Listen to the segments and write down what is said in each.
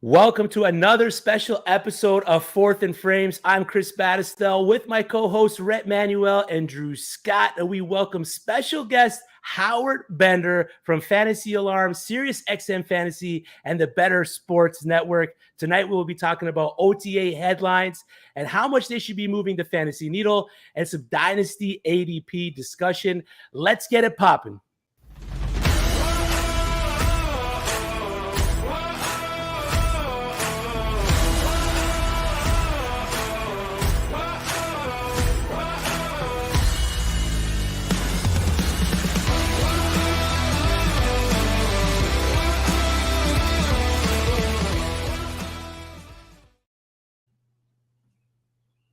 Welcome to another special episode of Fourth and Frames. I'm Chris Battistel with my co-hosts Rhett Manuel and Drew Scott, and we welcome special guest Howard Bender from Fantasy Alarm, SiriusXM Fantasy, and the Better Sports Network. Tonight we will be talking about OTA headlines and how much they should be moving the fantasy needle, and some Dynasty ADP discussion. Let's get it popping.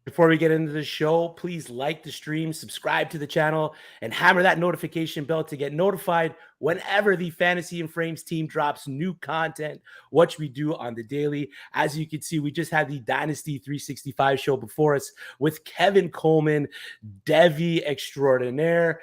Before we get into the show, please like the stream, subscribe to the channel, and hammer that notification bell to get notified whenever the Fantasy and Frames team drops new content, which we do on the daily. As you can see, we just had the Dynasty 365 show before us with Kevin Coleman, Devi extraordinaire.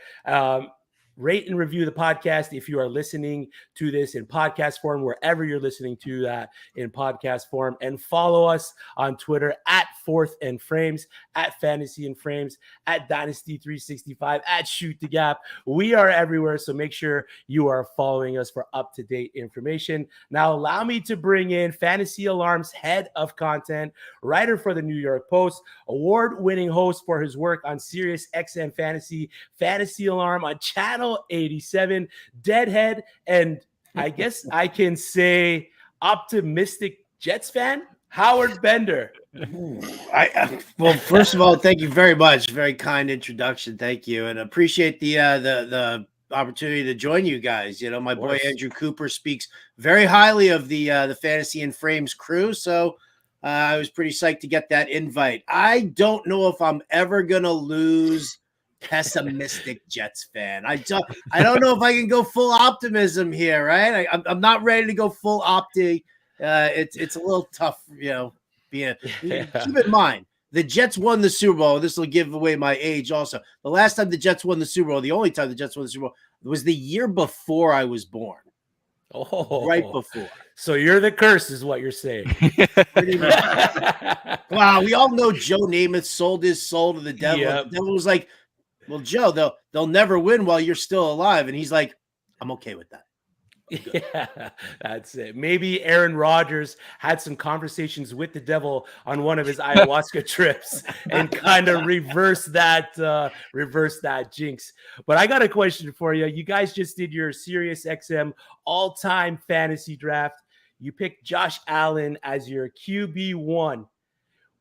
Rate and review the podcast if you are listening to this in podcast form, wherever you're listening to that in podcast form, and follow us on Twitter at Fourth and Frames, at Fantasy and Frames, at Dynasty 365, at Shoot the Gap. We are everywhere, so make sure you are following us for up-to-date information. Now, allow me to bring in Fantasy Alarm's head of content, writer for the New York Post, award-winning host for his work on SiriusXM Fantasy, Fantasy Alarm on Channel 87, Deadhead, and I guess I can say optimistic Jets fan, Howard Bender. Well, first of all, thank you very much. Very kind introduction. Thank you, and appreciate the opportunity to join you guys. You know, my boy Andrew Cooper speaks very highly of the Fantasy and Frames crew, so I was pretty psyched to get that invite. I don't know if I'm ever gonna lose pessimistic Jets fan. I don't know if I can go full optimism here, right? I'm not ready to go full opti. It's a little tough, you know. Keep in mind, the Jets won the Super Bowl. This will give away my age also. The last time the Jets won the Super Bowl, the only time the Jets won the Super Bowl, was the year before I was born. Oh, right before. So you're the curse, is what you're saying. Wow, we all know Joe Namath sold his soul to the devil. Yep. The devil was like, well, Joe, they'll never win while you're still alive. And he's like, I'm okay with that. Yeah, that's it. Maybe Aaron Rodgers had some conversations with the devil on one of his ayahuasca trips and kind of reverse that jinx. But I got a question for you. You guys just did your SiriusXM all-time fantasy draft. You picked Josh Allen as your QB1.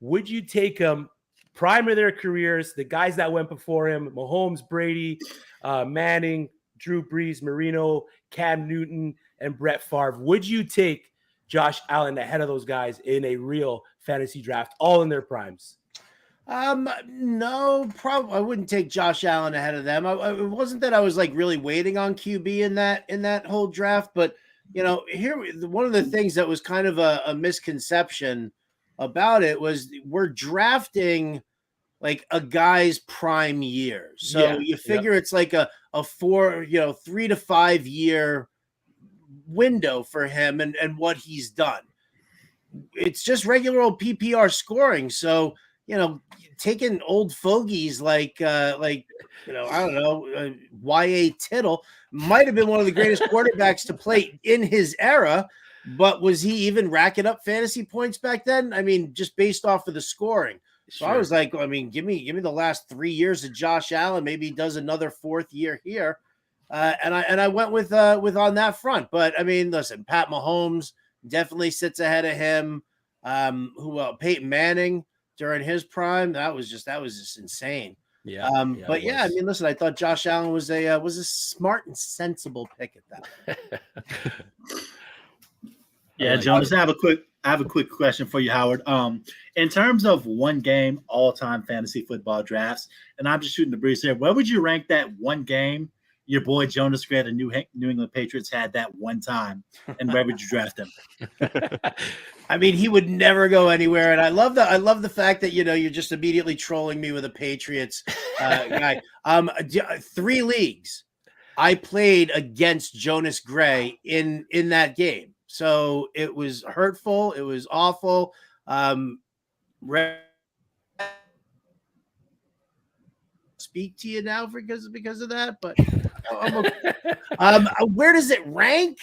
Would you take him prime of their careers, the guys that went before him, Mahomes, Brady, Manning, Drew Brees, Marino, Cam Newton, and Brett Favre? Would you take Josh Allen ahead of those guys in a real fantasy draft, all in their primes? No, probably I wouldn't take Josh Allen ahead of them. It wasn't that I was like really waiting on QB in that whole draft, but you know, one of the things that was kind of a misconception about it was we're drafting like a guy's prime years. So you figure it's like a 3 to 5 year window for him and what he's done. It's just regular old PPR scoring. So, you know, taking old fogies like I don't know, Y.A. Tittle might have been one of the greatest quarterbacks to play in his era, but was he even racking up fantasy points back then? I mean, just based off of the scoring. So I was like, I mean, give me the last 3 years of Josh Allen. Maybe he does another fourth year here, and I went with on that front. But I mean, listen, Pat Mahomes definitely sits ahead of him. Peyton Manning during his prime, that was just insane. Yeah. I mean, listen, I thought Josh Allen was a smart and sensible pick at that. Yeah, Jonas, I have a quick question for you, Howard. In terms of one game all-time fantasy football drafts, and I'm just shooting the breeze here, where would you rank that one game your boy Jonas Gray, the New England Patriots, had that one time, and where would you draft him? I mean, he would never go anywhere, and I love the fact that you're just immediately trolling me with a Patriots guy. 3 leagues I played against Jonas Gray in that game. So it was hurtful. It was awful. Speak to you now because of that, but I'm okay. Where does it rank?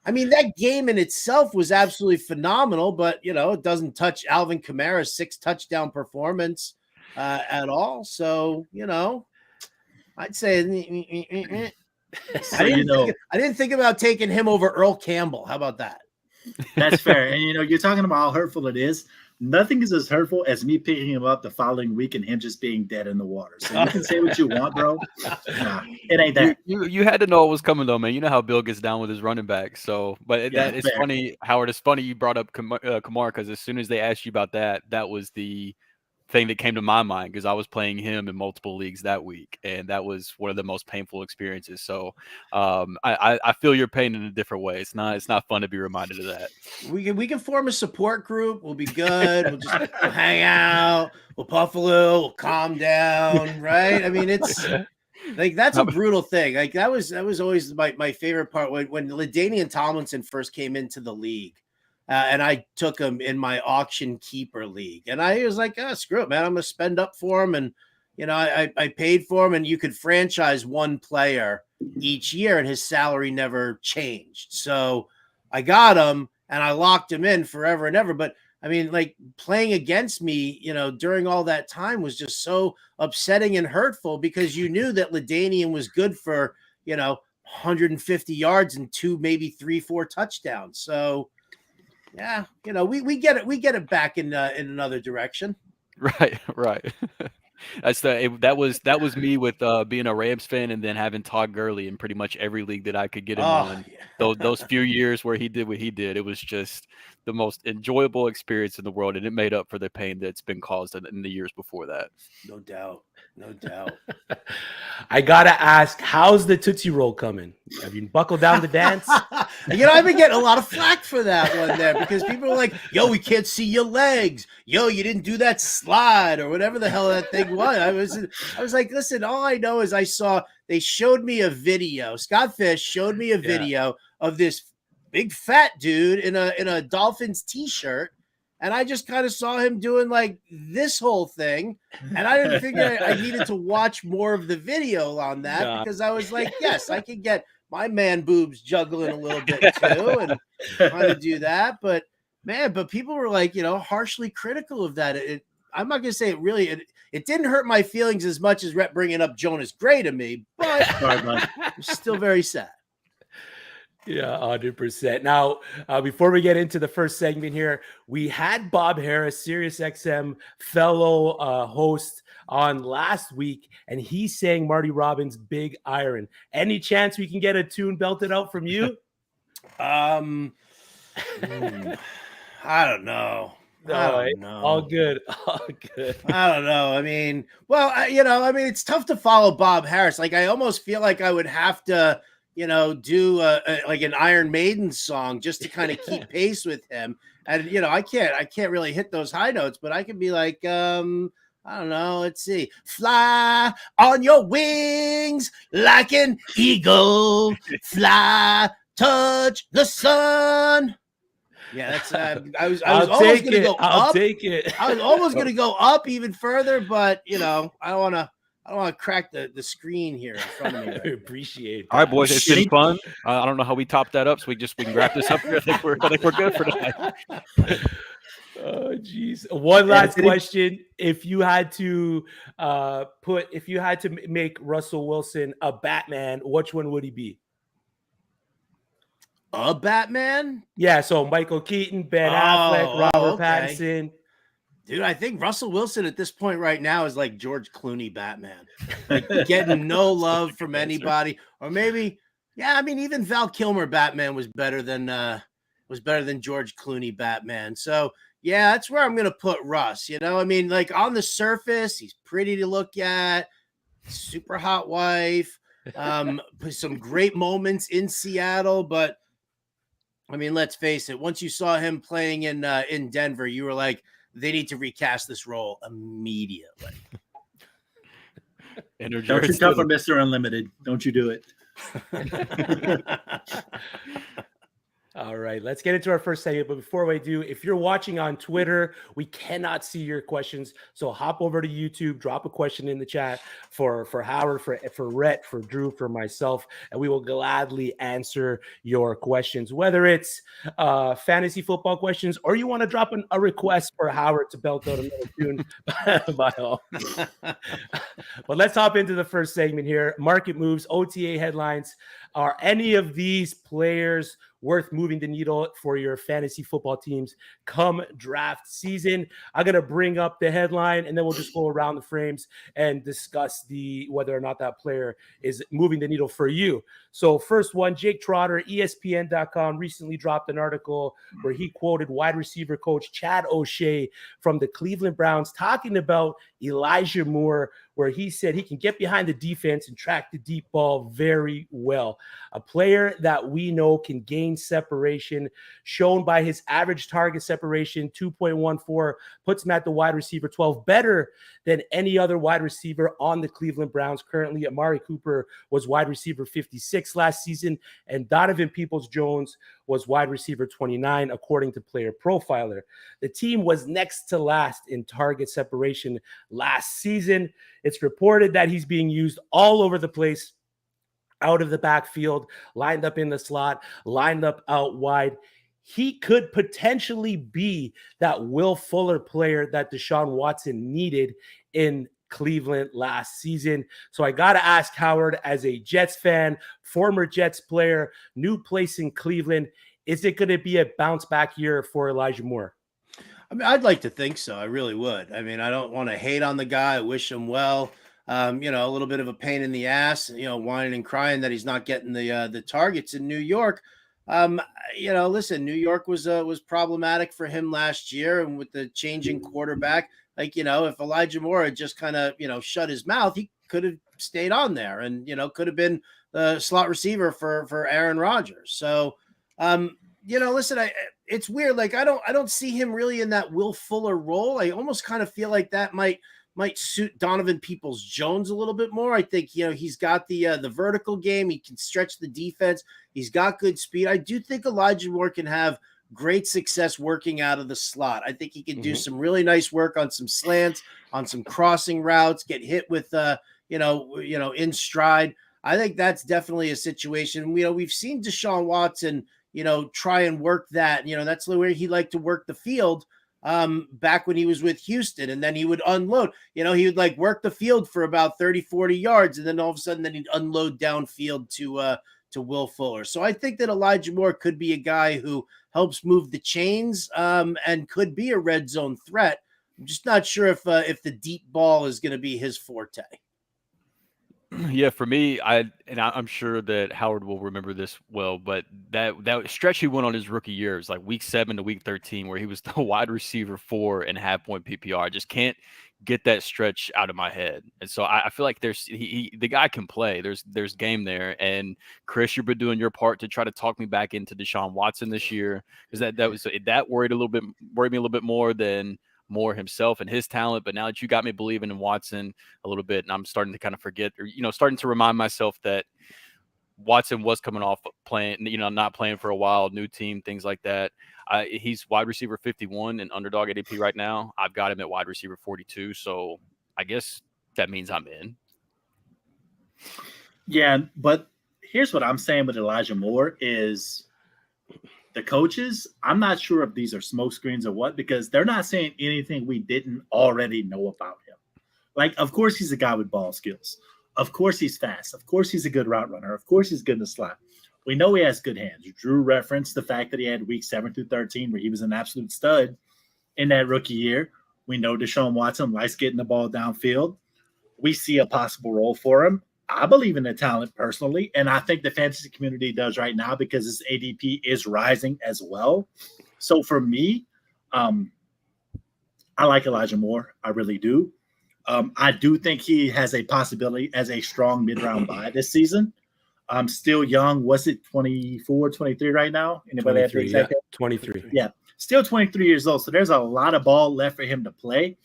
I mean, that game in itself was absolutely phenomenal, but it doesn't touch Alvin Kamara's 6 touchdown performance at all. So I'd say So, I didn't think about taking him over Earl Campbell. How about that? That's fair. And you're talking about how hurtful it is. Nothing is as hurtful as me picking him up the following week and him just being dead in the water. So you can say what you want, bro. Nah, it ain't that. You had to know it was coming, though, man. You know how Bill gets down with his running back. So, but it's fair. funny, Howard. It's funny you brought up Kamara, because as soon as they asked you about that, that was the thing that came to my mind, because I was playing him in multiple leagues that week, and that was one of the most painful experiences. So I feel your pain in a different way. It's not fun to be reminded of that. We can form a support group. We'll be good. We'll just hang out. We'll puff a little. We'll calm down. Right? I mean, it's like that's a brutal thing. Like that was always my favorite part when LaDainian Tomlinson first came into the league. And I took him in my auction keeper league. And I was like, screw it, man. I'm going to spend up for him. And, I paid for him. And you could franchise one player each year, and his salary never changed. So I got him, and I locked him in forever and ever. But, I mean, like, playing against me, during all that time was just so upsetting and hurtful, because you knew that LaDainian was good for, 150 yards and 2, maybe 3, 4 touchdowns. So, yeah, we get it back in another direction. Right. That was me with being a Rams fan and then having Todd Gurley in pretty much every league that I could get him on. Yeah. Those few years where he did what he did, it was just the most enjoyable experience in the world, and it made up for the pain that's been caused in the years before that. No doubt. I gotta ask, how's the Tootsie Roll coming? Have you buckled down the dance? I've been getting a lot of flack for that one there, because people are like, yo, we can't see your legs. Yo, you didn't do that slide or whatever the hell that thing was. I was like, listen, all I know is they showed me a video. Scott Fish showed me a video of this big fat dude in a Dolphins t-shirt. And I just kind of saw him doing like this whole thing. And I didn't think I needed to watch more of the video on that, because I was like, yes, I can get my man boobs juggling a little bit too and trying to do that. But people were like, harshly critical of that. I'm not going to say it didn't hurt my feelings as much as Rhett bringing up Jonas Gray to me, but I'm still very sad. Yeah, 100%. Now, before we get into the first segment here, we had Bob Harris, SiriusXM fellow host, on last week, and he sang Marty Robbins' Big Iron. Any chance we can get a tune belted out from you? I don't know. All good. I don't know. I mean, it's tough to follow Bob Harris. Like, I almost feel like I would have to do like an Iron Maiden song just to kind of keep pace with him. And, I can't really hit those high notes, but I can be like, I don't know. Let's see. Fly on your wings like an eagle. Fly, touch the sun. Yeah, that's, I was almost going to go up. I'll take it. I was almost going to go up even further, but, I don't want to crack the screen here in front of me. I appreciate that. All right, boys, it's been fun. I don't know how we top that up, so we can wrap this up here. I think we're good for tonight. Oh, geez. One last question. If you had to make Russell Wilson a Batman, which one would he be? A Batman? Yeah, so Michael Keaton, Ben Affleck, Robert Pattinson. Dude, I think Russell Wilson at this point right now is like George Clooney Batman, like getting no love from anybody. Or maybe, even Val Kilmer Batman was better than George Clooney Batman. So yeah, that's where I'm gonna put Russ. Like on the surface, he's pretty to look at, super hot wife, some great moments in Seattle, but let's face it, once you saw him playing in Denver, you were like, they need to recast this role immediately. Don't you come for Mr. Unlimited. Don't you do it. All right. right, let's get into our first segment. But before we do, if you're watching on Twitter, we cannot see your questions. So hop over to YouTube, drop a question in the chat for Howard, for Rhett, for Drew, for myself, and we will gladly answer your questions, whether it's fantasy football questions or you want to drop a request for Howard to belt out another tune. By all. But let's hop into the first segment here. Market moves, OTA headlines. Are any of these players worth moving the needle for your fantasy football teams come draft season? I'm going to bring up the headline, and then we'll just go around the frames and discuss whether or not that player is moving the needle for you. So first one, Jake Trotter, ESPN.com, recently dropped an article where he quoted wide receiver coach Chad O'Shea from the Cleveland Browns talking about Elijah Moore, where he said he can get behind the defense and track the deep ball very well. A player that we know can gain separation, shown by his average target separation, 2.14, puts him at the wide receiver 12, better than any other wide receiver on the Cleveland Browns. Currently, Amari Cooper was wide receiver 56 last season, and Donovan Peoples-Jones was wide receiver 29, according to Player Profiler. The team was next to last in target separation last season. It's reported that he's being used all over the place, out of the backfield, lined up in the slot, lined up out wide. He could potentially be that Will Fuller player that Deshaun Watson needed in Cleveland last season. So I got to ask Howard, as a Jets fan, former Jets player, new place in Cleveland, is it going to be a bounce back year for Elijah Moore? I mean, I'd like to think so. I really would. I mean, I don't want to hate on the guy. I wish him well. A little bit of a pain in the ass, whining and crying that he's not getting the targets in New York. Listen, New York was problematic for him last year, and with the changing quarterback, if Elijah Moore had just kind of, shut his mouth, he could have stayed on there and, could have been the slot receiver for Aaron Rodgers. So, listen, it's weird. Like, I don't see him really in that Will Fuller role. I almost kind of feel like that might suit Donovan Peoples-Jones a little bit more. I think, he's got the vertical game. He can stretch the defense. He's got good speed. I do think Elijah Moore can have great success working out of the slot. I think he can do some really nice work on some slants, on some crossing routes, get hit with, in stride. I think that's definitely a situation. We've seen Deshaun Watson, try and work that. That's the way he liked to work the field back when he was with Houston, and then he would unload. He would work the field for about 30-40 yards, and then all of a sudden then he'd unload downfield to Will Fuller. So I think that Elijah Moore could be a guy who helps move the chains and could be a red zone threat. I'm just not sure if the deep ball is going to be his forte. Yeah, for me, I'm sure that Howard will remember this well, but that stretch he went on his rookie year was like week 7 to week 13, where he was the wide receiver 4 and half-point PPR. I just can't get that stretch out of my head, and so I feel like the guy can play. There's game there, and Chris, you've been doing your part to try to talk me back into Deshaun Watson this year, because that worried me a little bit more than Moore himself and his talent. But now that you got me believing in Watson a little bit, and I'm starting to kind of forget, or starting to remind myself that Watson was coming off playing, not playing for a while, new team, things like that. He's wide receiver 51 in underdog ADP right now. I've got him at wide receiver 42, so I guess that means I'm in. Yeah, but here's what I'm saying with Elijah Moore is the coaches, I'm not sure if these are smoke screens or what, because they're not saying anything we didn't already know about him. Of course, he's a guy with ball skills. Of course, he's fast. Of course, he's a good route runner. Of course, he's good in the slot. We know he has good hands. Drew referenced the fact that he had week 7 through 13 where he was an absolute stud in that rookie year. We know Deshaun Watson likes getting the ball downfield. We see a possible role for him. I believe in the talent personally, and I think the fantasy community does right now because his ADP is rising as well. So for me, I like Elijah Moore. I really do. I do think he has a possibility as a strong mid-round buy this season. Still young. Was it 24, 23 right now? Anybody have to exact 23. Yeah, still 23 years old. So there's a lot of ball left for him to play.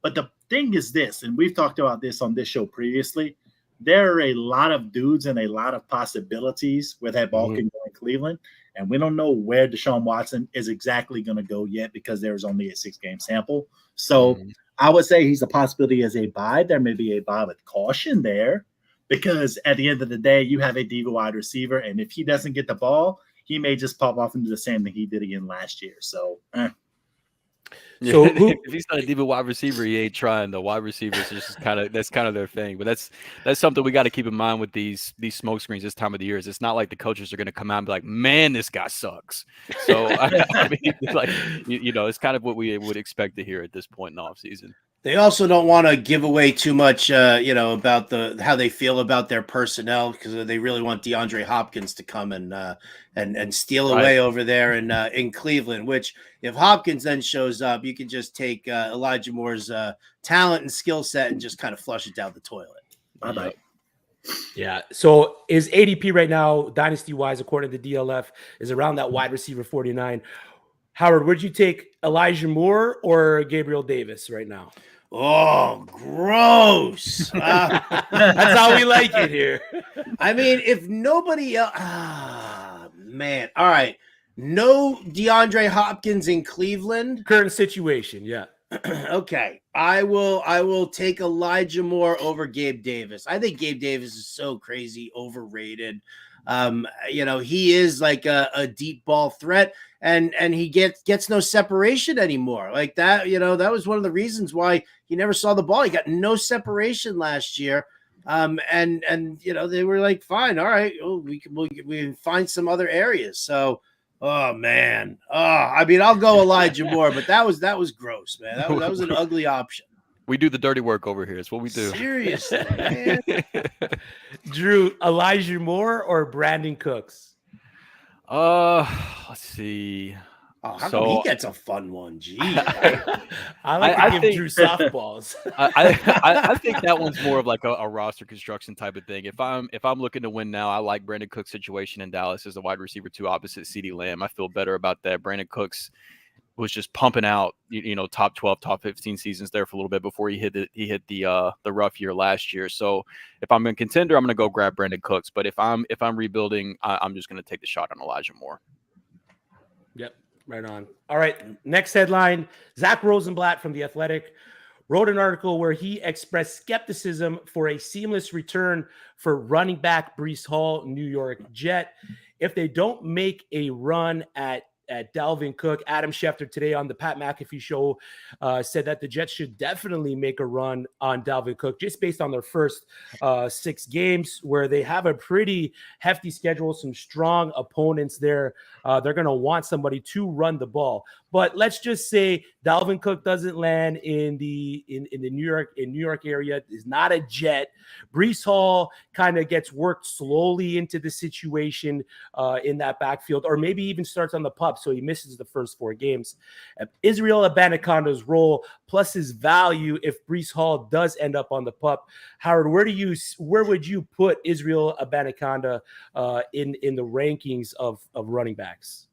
But the thing is this, and we've talked about this on this show previously, there are a lot of dudes and a lot of possibilities where that ball can go in Cleveland. And we don't know where Deshaun Watson is exactly going to go yet because there's only a 6-game sample. So I would say he's a possibility as a buy. There may be a buy with caution there because at the end of the day, you have a diva wide receiver. And if he doesn't get the ball, he may just pop off and do the same thing he did again last year. So, So if he's not a diva wide receiver, he ain't trying. The wide receivers is just that's kind of their thing. But that's something we got to keep in mind with these smoke screens this time of the year. Is it's not like the coaches are going to come out and be like, "Man, this guy sucks." So I mean, like it's kind of what we would expect to hear at this point in the offseason. They also don't want to give away too much, about how they feel about their personnel because they really want DeAndre Hopkins to come and steal away over there in Cleveland. Which, if Hopkins then shows up, you can just take Elijah Moore's talent and skill set and just kind of flush it down the toilet. bye-bye. Yeah. So is ADP right now, dynasty wise, according to DLF, is around that wide receiver 49. Howard, would you take Elijah Moore or Gabriel Davis right now? Oh, gross. That's how we like it here. I mean, if nobody else, man. All right. No DeAndre Hopkins in Cleveland. Current situation. Yeah. Okay. I will take Elijah Moore over Gabe Davis. I think Gabe Davis is so crazy overrated. He is like a deep ball threat and he gets no separation anymore. Like that, that was one of the reasons why he never saw the ball. He got no separation last year. They were like, fine. All right. We can find some other areas. So, oh man. I'll go Elijah Moore, but that was gross, man. That was an ugly option. We do the dirty work over here. It's what we do. Seriously, man. Drew, Elijah Moore or Brandon Cooks? Let's see. Oh, how come he gets a fun one? Gee, I like to give Drew softballs. I think that one's more of like a roster construction type of thing. If I'm looking to win now, I like Brandon Cooks' situation in Dallas as a wide receiver 2 opposite CeeDee Lamb. I feel better about that. Brandon Cooks was just pumping out, top 12, top 15 seasons there for a little bit before he hit the rough year last year. So if I'm a contender, I'm going to go grab Brandon Cooks. But if I'm rebuilding, I'm just going to take the shot on Elijah Moore. Yep, right on. All right, next headline: Zach Rosenblatt from The Athletic wrote an article where he expressed skepticism for a seamless return for running back Breece Hall, New York Jet, if they don't make a run at Dalvin Cook. Adam Schefter today on the Pat McAfee show said that the Jets should definitely make a run on Dalvin Cook just based on their first 6 games where they have a pretty hefty schedule, some strong opponents there. They're going to want somebody to run the ball. But let's just say Dalvin Cook doesn't land in the New York area, is not a Jet. Breece Hall kind of gets worked slowly into the situation in that backfield, or maybe even starts on the pup, so he misses the first 4 games. Israel Abaniconda's role plus his value if Breece Hall does end up on the pup. Howard, where would you put Israel Abaniconda in the rankings of running backs?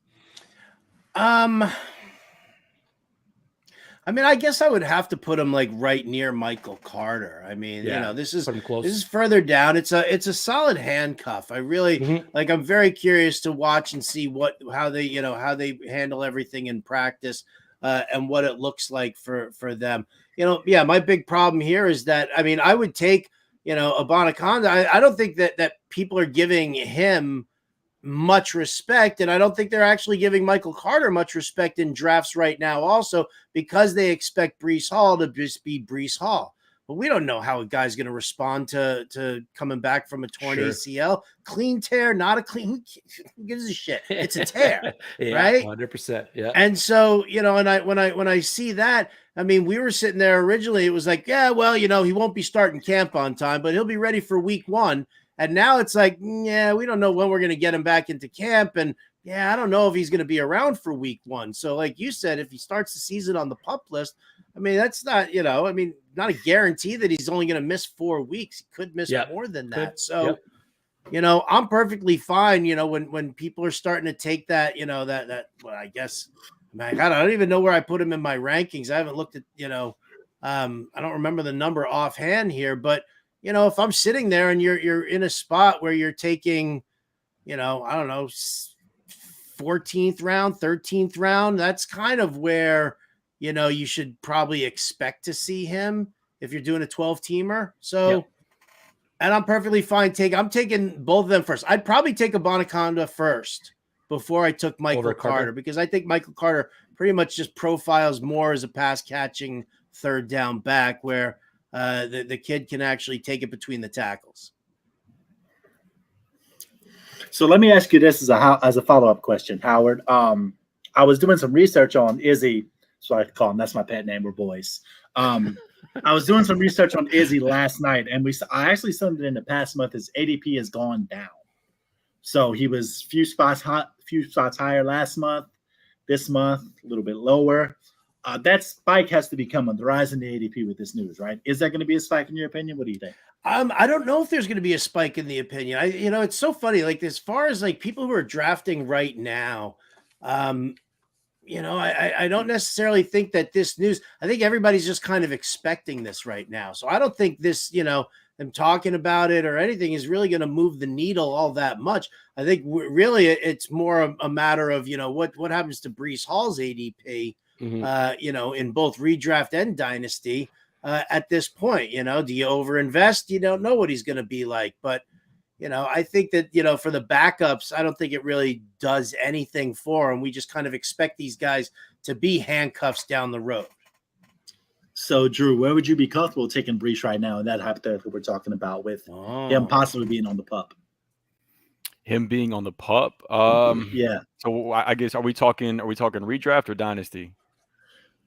I guess I would have to put him like right near Michael Carter. This is further down. It's a solid handcuff. I really I'm very curious to watch and see how they handle everything in practice and what it looks like for them. My big problem here is that, I would take, Abaniconda. I don't think that people are giving him much respect, and I don't think they're actually giving Michael Carter much respect in drafts right now also, because they expect Breece Hall to just be Breece Hall. But we don't know how a guy's going to respond to coming back from a torn ACL. Clean tear, not a clean. Who gives a shit? It's a tear, right? 100%. Yeah. And so, and when I see that, we were sitting there originally. It was like, yeah, well, he won't be starting camp on time, but he'll be ready for week 1. And now it's like, yeah, we don't know when we're going to get him back into camp. And I don't know if he's going to be around for week 1. So like you said, if he starts the season on the PUP list, that's not, not a guarantee that he's only going to miss 4 weeks. He could miss more than that. So, I'm perfectly fine, when people are starting to take that, I guess, I don't even know where I put him in my rankings. I haven't looked at, I don't remember the number offhand here, but if I'm sitting there and you're in a spot where you're taking, I don't know, 14th round, 13th round, that's kind of where, you should probably expect to see him if you're doing a 12-teamer. So, and I'm perfectly fine I'm taking both of them first. I'd probably take Abanikanda first before I took Michael Carter, because I think Michael Carter pretty much just profiles more as a pass catching third down back, where the kid can actually take it between the tackles. So let me ask you this as a follow-up question, Howard. I was doing some research on Izzy, so I call him, that's my pet name, we're boys. I was doing some research on Izzy last night, and I actually saw that in the past month his ADP has gone down. So he was few spots higher last month. This month, a little bit lower. That spike has to be coming, the rise in the ADP with this news, right? Is that going to be a spike in your opinion? What do you think? I don't know if there's going to be a spike in the opinion. It's so funny. Like, as far as like people who are drafting right now, I don't necessarily think that this news, I think everybody's just kind of expecting this right now. So I don't think this, them talking about it or anything is really going to move the needle all that much. I think really it's more a matter of, what happens to Breece Hall's ADP, in both redraft and dynasty at this point. Do you overinvest? You don't know what he's going to be like, but I think that, for the backups, I don't think it really does anything for them. We just kind of expect these guys to be handcuffs down the road. So, Drew, where would you be comfortable taking Breece right now in that hypothetical we're talking about with him possibly being on the pup? Him being on the pup? Yeah. So I guess are we talking redraft or dynasty?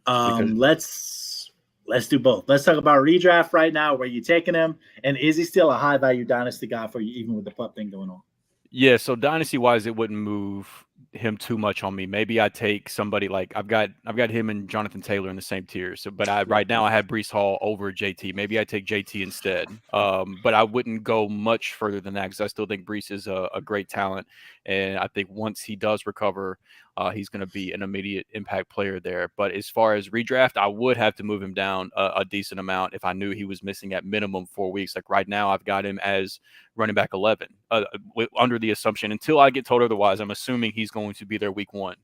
Let's do both. Let's talk about redraft right now. Where you taking him, and is he still a high value dynasty guy for you, even with the pup thing going on? Yeah. So dynasty wise, it wouldn't move him too much on me. Maybe I take somebody like I've got him and Jonathan Taylor in the same tier. So, but right now I have Breece Hall over JT. Maybe I take JT instead. But I wouldn't go much further than that, because I still think Breece is a great talent, and I think once he does recover, he's going to be an immediate impact player there. But as far as redraft, I would have to move him down a decent amount if I knew he was missing at minimum 4 weeks. Like right now, I've got him as running back 11, under the assumption, until I get told otherwise, I'm assuming he's going to be there week 1.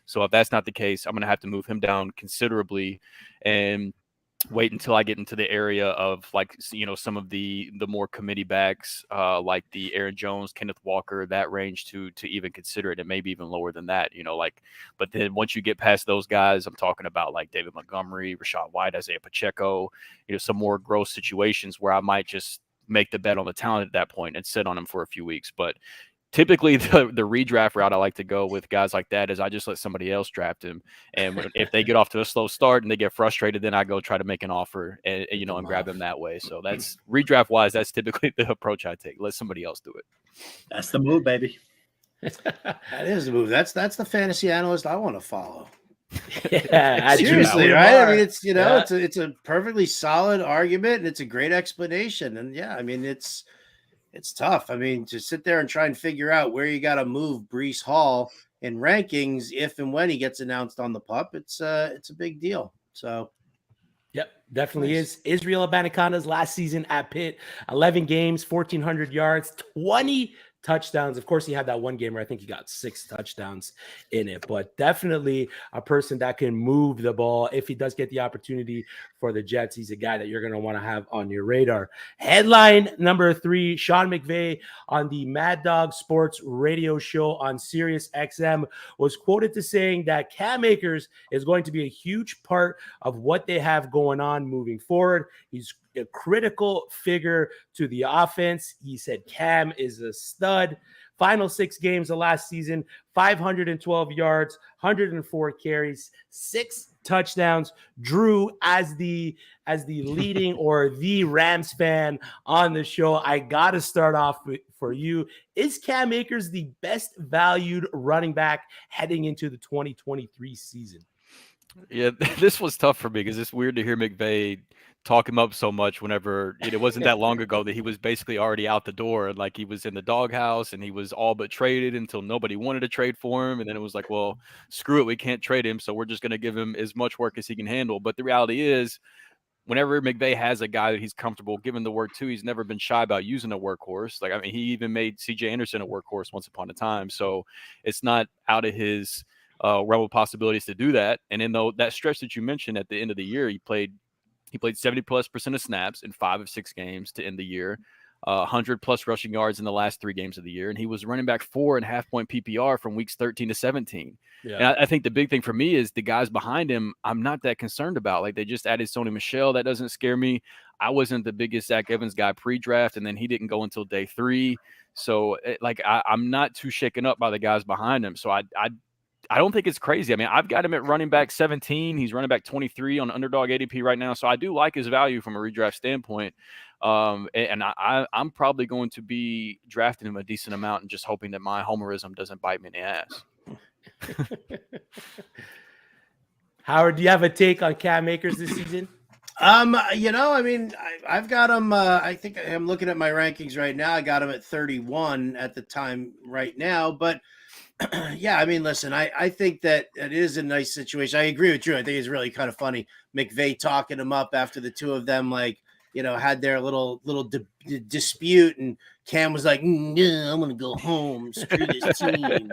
So if that's not the case, I'm going to have to move him down considerably and wait until I get into the area of, like, some of the more committee backs, like the Aaron Jones, Kenneth Walker, that range to even consider it, and maybe even lower than that, but then once you get past those guys, I'm talking about like David Montgomery, Rachaad White, Isaiah Pacheco, some more gross situations where I might just make the bet on the talent at that point and sit on him for a few weeks. But typically the redraft route I like to go with guys like that is I just let somebody else draft him. And if they get off to a slow start and they get frustrated, then I go try to make an offer and grab them that way. So that's redraft wise. That's typically the approach I take. Let somebody else do it. That's the move, baby. That is the move. That's the fantasy analyst I want to follow. Yeah, seriously, right? I mean, it's it's a perfectly solid argument, and it's a great explanation. And yeah, I mean, it's tough. I mean, to sit there and try and figure out where you got to move Breece Hall in rankings if and when he gets announced on the pup, it's a big deal. So, yep, definitely is. Israel Abanikanda's last season at Pitt, 11 games, 1,400 yards, 20 touchdowns. Of course, he had that one game where I think he got 6 touchdowns in it, but definitely a person that can move the ball. If he does get the opportunity for the Jets, he's a guy that you're going to want to have on your radar. Headline number 3, Sean McVay on the Mad Dog Sports radio show on SiriusXM was quoted to saying that Cam Akers is going to be a huge part of what they have going on moving forward. He's a critical figure to the offense. He said Cam is a stud. Final 6 games of last season, 512 yards, 104 carries, 6 touchdowns. Drew, as the leading or the Rams fan on the show, I got to start off for you. Is Cam Akers the best valued running back heading into the 2023 season? Yeah, this was tough for me because it's weird to hear McVay talk him up so much whenever it wasn't that long ago that he was basically already out the door. Like, he was in the doghouse and he was all but traded until nobody wanted to trade for him. And then it was like, well, screw it, we can't trade him, so we're just going to give him as much work as he can handle. But the reality is, whenever McVay has a guy that he's comfortable giving the work to, he's never been shy about using a workhorse. Like, I mean, he even made CJ Anderson a workhorse once upon a time. So it's not out of his realm of possibilities to do that. And then though that stretch that you mentioned at the end of the year, he played 70+% of snaps in 5 of 6 games to end the year. 100+ rushing yards in the last 3 games of the year. And he was running back 4.5 point PPR from weeks 13 to 17. Yeah. And I think the big thing for me is the guys behind him, I'm not that concerned about. Like, they just added Sony Michel. That doesn't scare me. I wasn't the biggest Zach Evans guy pre-draft, and then he didn't go until day 3. So I'm not too shaken up by the guys behind him. So I don't think it's crazy. I mean, I've got him at running back 17. He's running back 23 on underdog ADP right now. So I do like his value from a redraft standpoint. And I'm probably going to be drafting him a decent amount and just hoping that my homerism doesn't bite me in the ass. Howard, do you have a take on Cam Akers this season? I mean, I've got him. I think I'm looking at my rankings right now. I got him at 31 at the time right now. But yeah, I mean, listen, I think that it is a nice situation. I agree with Drew. I think it's really kind of funny. McVay talking him up after the two of them, had their little dispute, and Cam was like, "Yeah, I'm gonna go home, screw this team."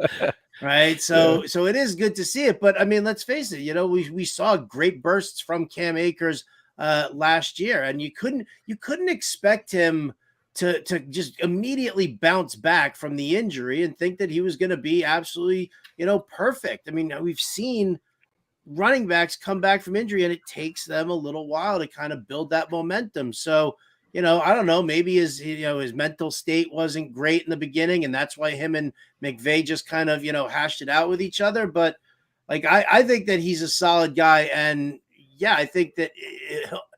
Right. So it is good to see it. But I mean, let's face it, we saw great bursts from Cam Akers last year, and you couldn't expect him to just immediately bounce back from the injury and think that he was going to be absolutely, perfect. I mean, we've seen running backs come back from injury, and it takes them a little while to kind of build that momentum. So, I don't know, maybe his mental state wasn't great in the beginning, and that's why him and McVay just kind of, hashed it out with each other. But I think that he's a solid guy. And yeah, I think that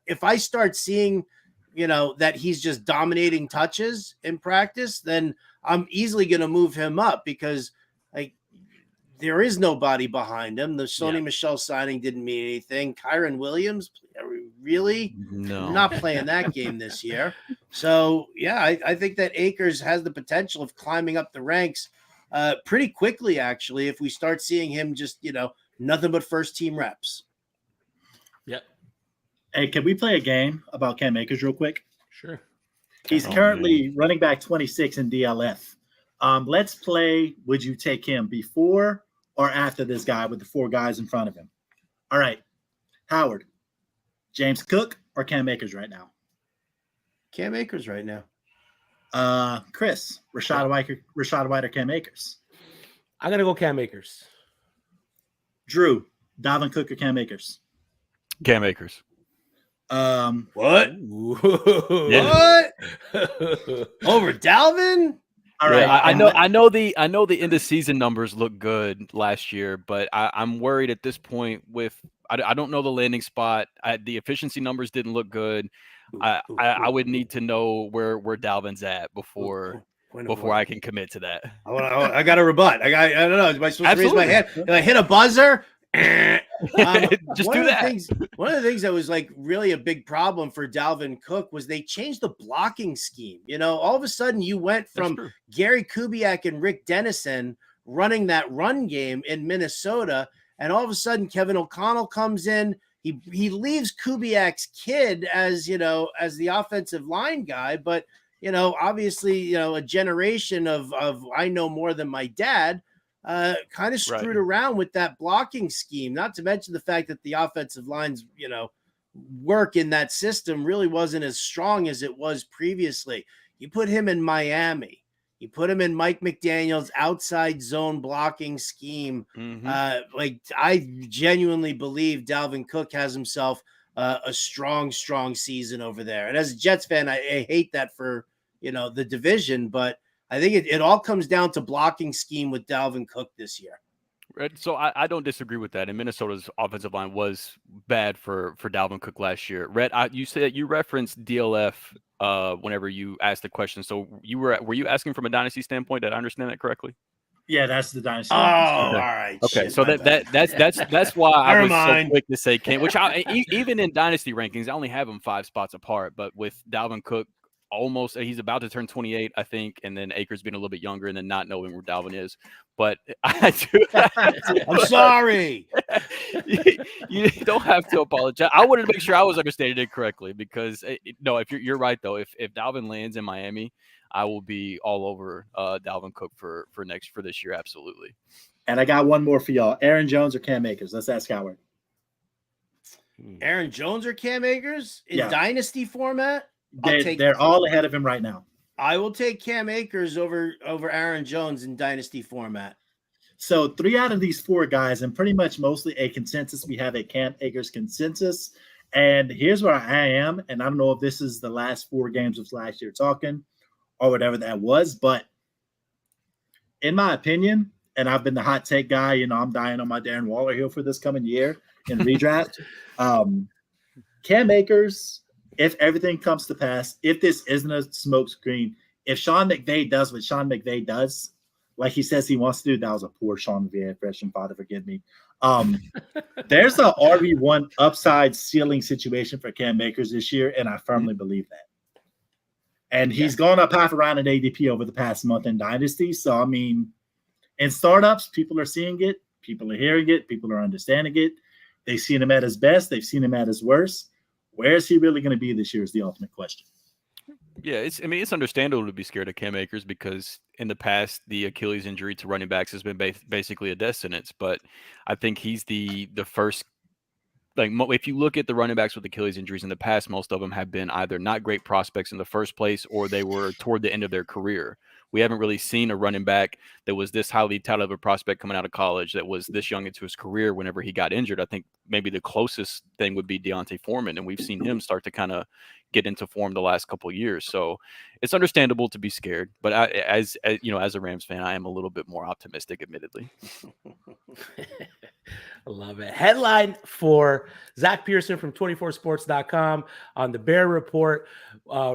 if I start seeing, that he's just dominating touches in practice, then I'm easily going to move him up, because there is nobody behind him. The Sony Michel signing didn't mean anything. Kyron Williams, really? No. I'm not playing that game this year. So, yeah, I think that Akers has the potential of climbing up the ranks pretty quickly, actually, if we start seeing him just, nothing but first-team reps. Yep. Hey, can we play a game about Cam Akers real quick? Sure. He's currently running back 26 in DLF. Let's play, would you take him before or after this guy with the 4 guys in front of him? All right. Howard, James Cook or Cam Akers right now? Cam Akers right now. Chris, Rashad White or Cam Akers? I'm going to go Cam Akers. Drew, Dalvin Cook or Cam Akers? Cam Akers. What? Yeah. What? Over Dalvin? All right. Yeah, I know the end of season numbers look good last year, but I'm worried at this point I don't know the landing spot. The efficiency numbers didn't look good. I would need to know where Dalvin's at before I can commit to that. I got a rebut. I don't know. Am I supposed to raise my hand? Did I hit a buzzer? Just do that. One of the things that was really a big problem for Dalvin Cook was they changed the blocking scheme. All of a sudden you went from Gary Kubiak and Rick Dennison running that run game in Minnesota, and all of a sudden Kevin O'Connell comes in. He leaves Kubiak's kid as the offensive line guy, but obviously a generation of I know more than my dad. Kind of screwed around with that blocking scheme, not to mention the fact that the offensive line's, work in that system really wasn't as strong as it was previously. You put him in Miami, you put him in Mike McDaniel's outside zone blocking scheme. Mm-hmm. I genuinely believe Dalvin Cook has himself a strong season over there. And as a Jets fan, I hate that for, the division, but I think it all comes down to blocking scheme with Dalvin Cook this year. So I don't disagree with that. And Minnesota's offensive line was bad for Dalvin Cook last year. Rhett, you said you referenced DLF whenever you asked the question. So were you asking from a dynasty standpoint? Did I understand that correctly? Yeah, that's the dynasty. Oh, all right. Okay, shit, so that's why I was so quick to say Cam. Which even in dynasty rankings, I only have them 5 spots apart. But with Dalvin Cook he's about to turn 28, I think, and then Akers being a little bit younger, and then not knowing where Dalvin is. But I do. I'm sorry. You don't have to apologize. I wanted to make sure I was understanding it correctly because no, if you're right though, if Dalvin lands in Miami, I will be all over Dalvin Cook for this year, absolutely. And I got one more for y'all: Aaron Jones or Cam Akers? Let's ask Howard. Aaron Jones or Cam Akers in Dynasty format? They're all ahead of him right now. I will take Cam Akers over Aaron Jones in Dynasty format. So 3 out of these 4 guys, and pretty much mostly a consensus. We have a Cam Akers consensus. And here's where I am. And I don't know if this is the last 4 games of last year talking or whatever that was. But in my opinion, and I've been the hot take guy, I'm dying on my Darren Waller hill for this coming year in redraft. Cam Akers, if everything comes to pass, if this isn't a smokescreen, if Sean McVay does what Sean McVay does, like he says he wants to do, that was a poor Sean McVay impression, Father forgive me. There's a RB1 upside ceiling situation for Cam Akers this year, and I firmly believe that. And he's gone up half a round in ADP over the past month in Dynasty. So, I mean, in startups, people are seeing it, people are hearing it, people are understanding it. They've seen him at his best, they've seen him at his worst. Where is he really going to be this year is the ultimate question. Yeah, it's understandable to be scared of Cam Akers because in the past, the Achilles injury to running backs has been basically a death sentence. But I think he's the first. Like, if you look at the running backs with Achilles injuries in the past, most of them have been either not great prospects in the first place or they were toward the end of their career. We haven't really seen a running back that was this highly touted of a prospect coming out of college that was this young into his career whenever he got injured. I think maybe the closest thing would be Deontay Foreman, and we've seen him start to kind of get into form the last couple of years. So it's understandable to be scared, but as a Rams fan, I am a little bit more optimistic, admittedly. I love it. Headline for Zach Pearson from 24sports.com on the Bear Report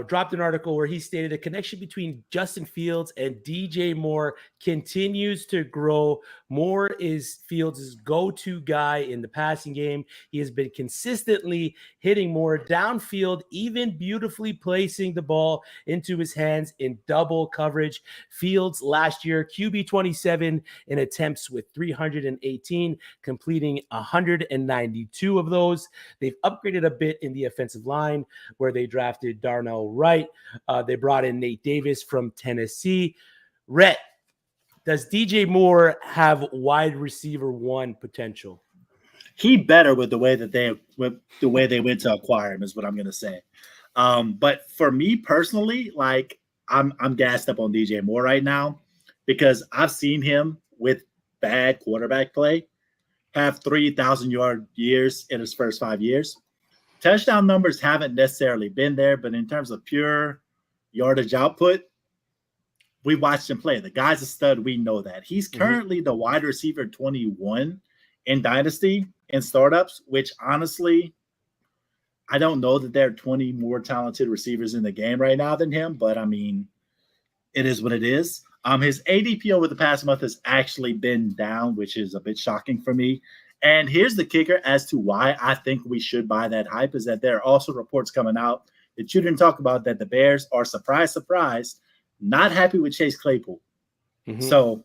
dropped an article where he stated a connection between Justin Fields and DJ Moore continues to grow. Moore is Fields' go-to guy in the passing game. He has been consistently hitting Moore downfield, even beautifully placing the ball into his hands in double coverage. Fields last year, QB 27 in attempts with 318, completing 192 of those. They've upgraded a bit in the offensive line where they drafted Darnell Wright. They brought in Nate Davis from Tennessee. Rhett, does DJ Moore have wide receiver 1 potential? He better with the way they went to acquire him is what I'm going to say. But for me personally, like I'm gassed up on DJ Moore right now because I've seen him with bad quarterback play have 3,000-yard years in his first 5 years. Touchdown numbers haven't necessarily been there, but in terms of pure yardage output, we watched him play. The guy's a stud. We know that. He's currently the wide receiver 21 in Dynasty in startups, which honestly, I don't know that there are 20 more talented receivers in the game right now than him, but I mean, it is what it is. His ADP over the past month has actually been down, which is a bit shocking for me. And here's the kicker as to why I think we should buy that hype is that there are also reports coming out that you didn't talk about that the Bears are, surprise, not happy with Chase Claypool. So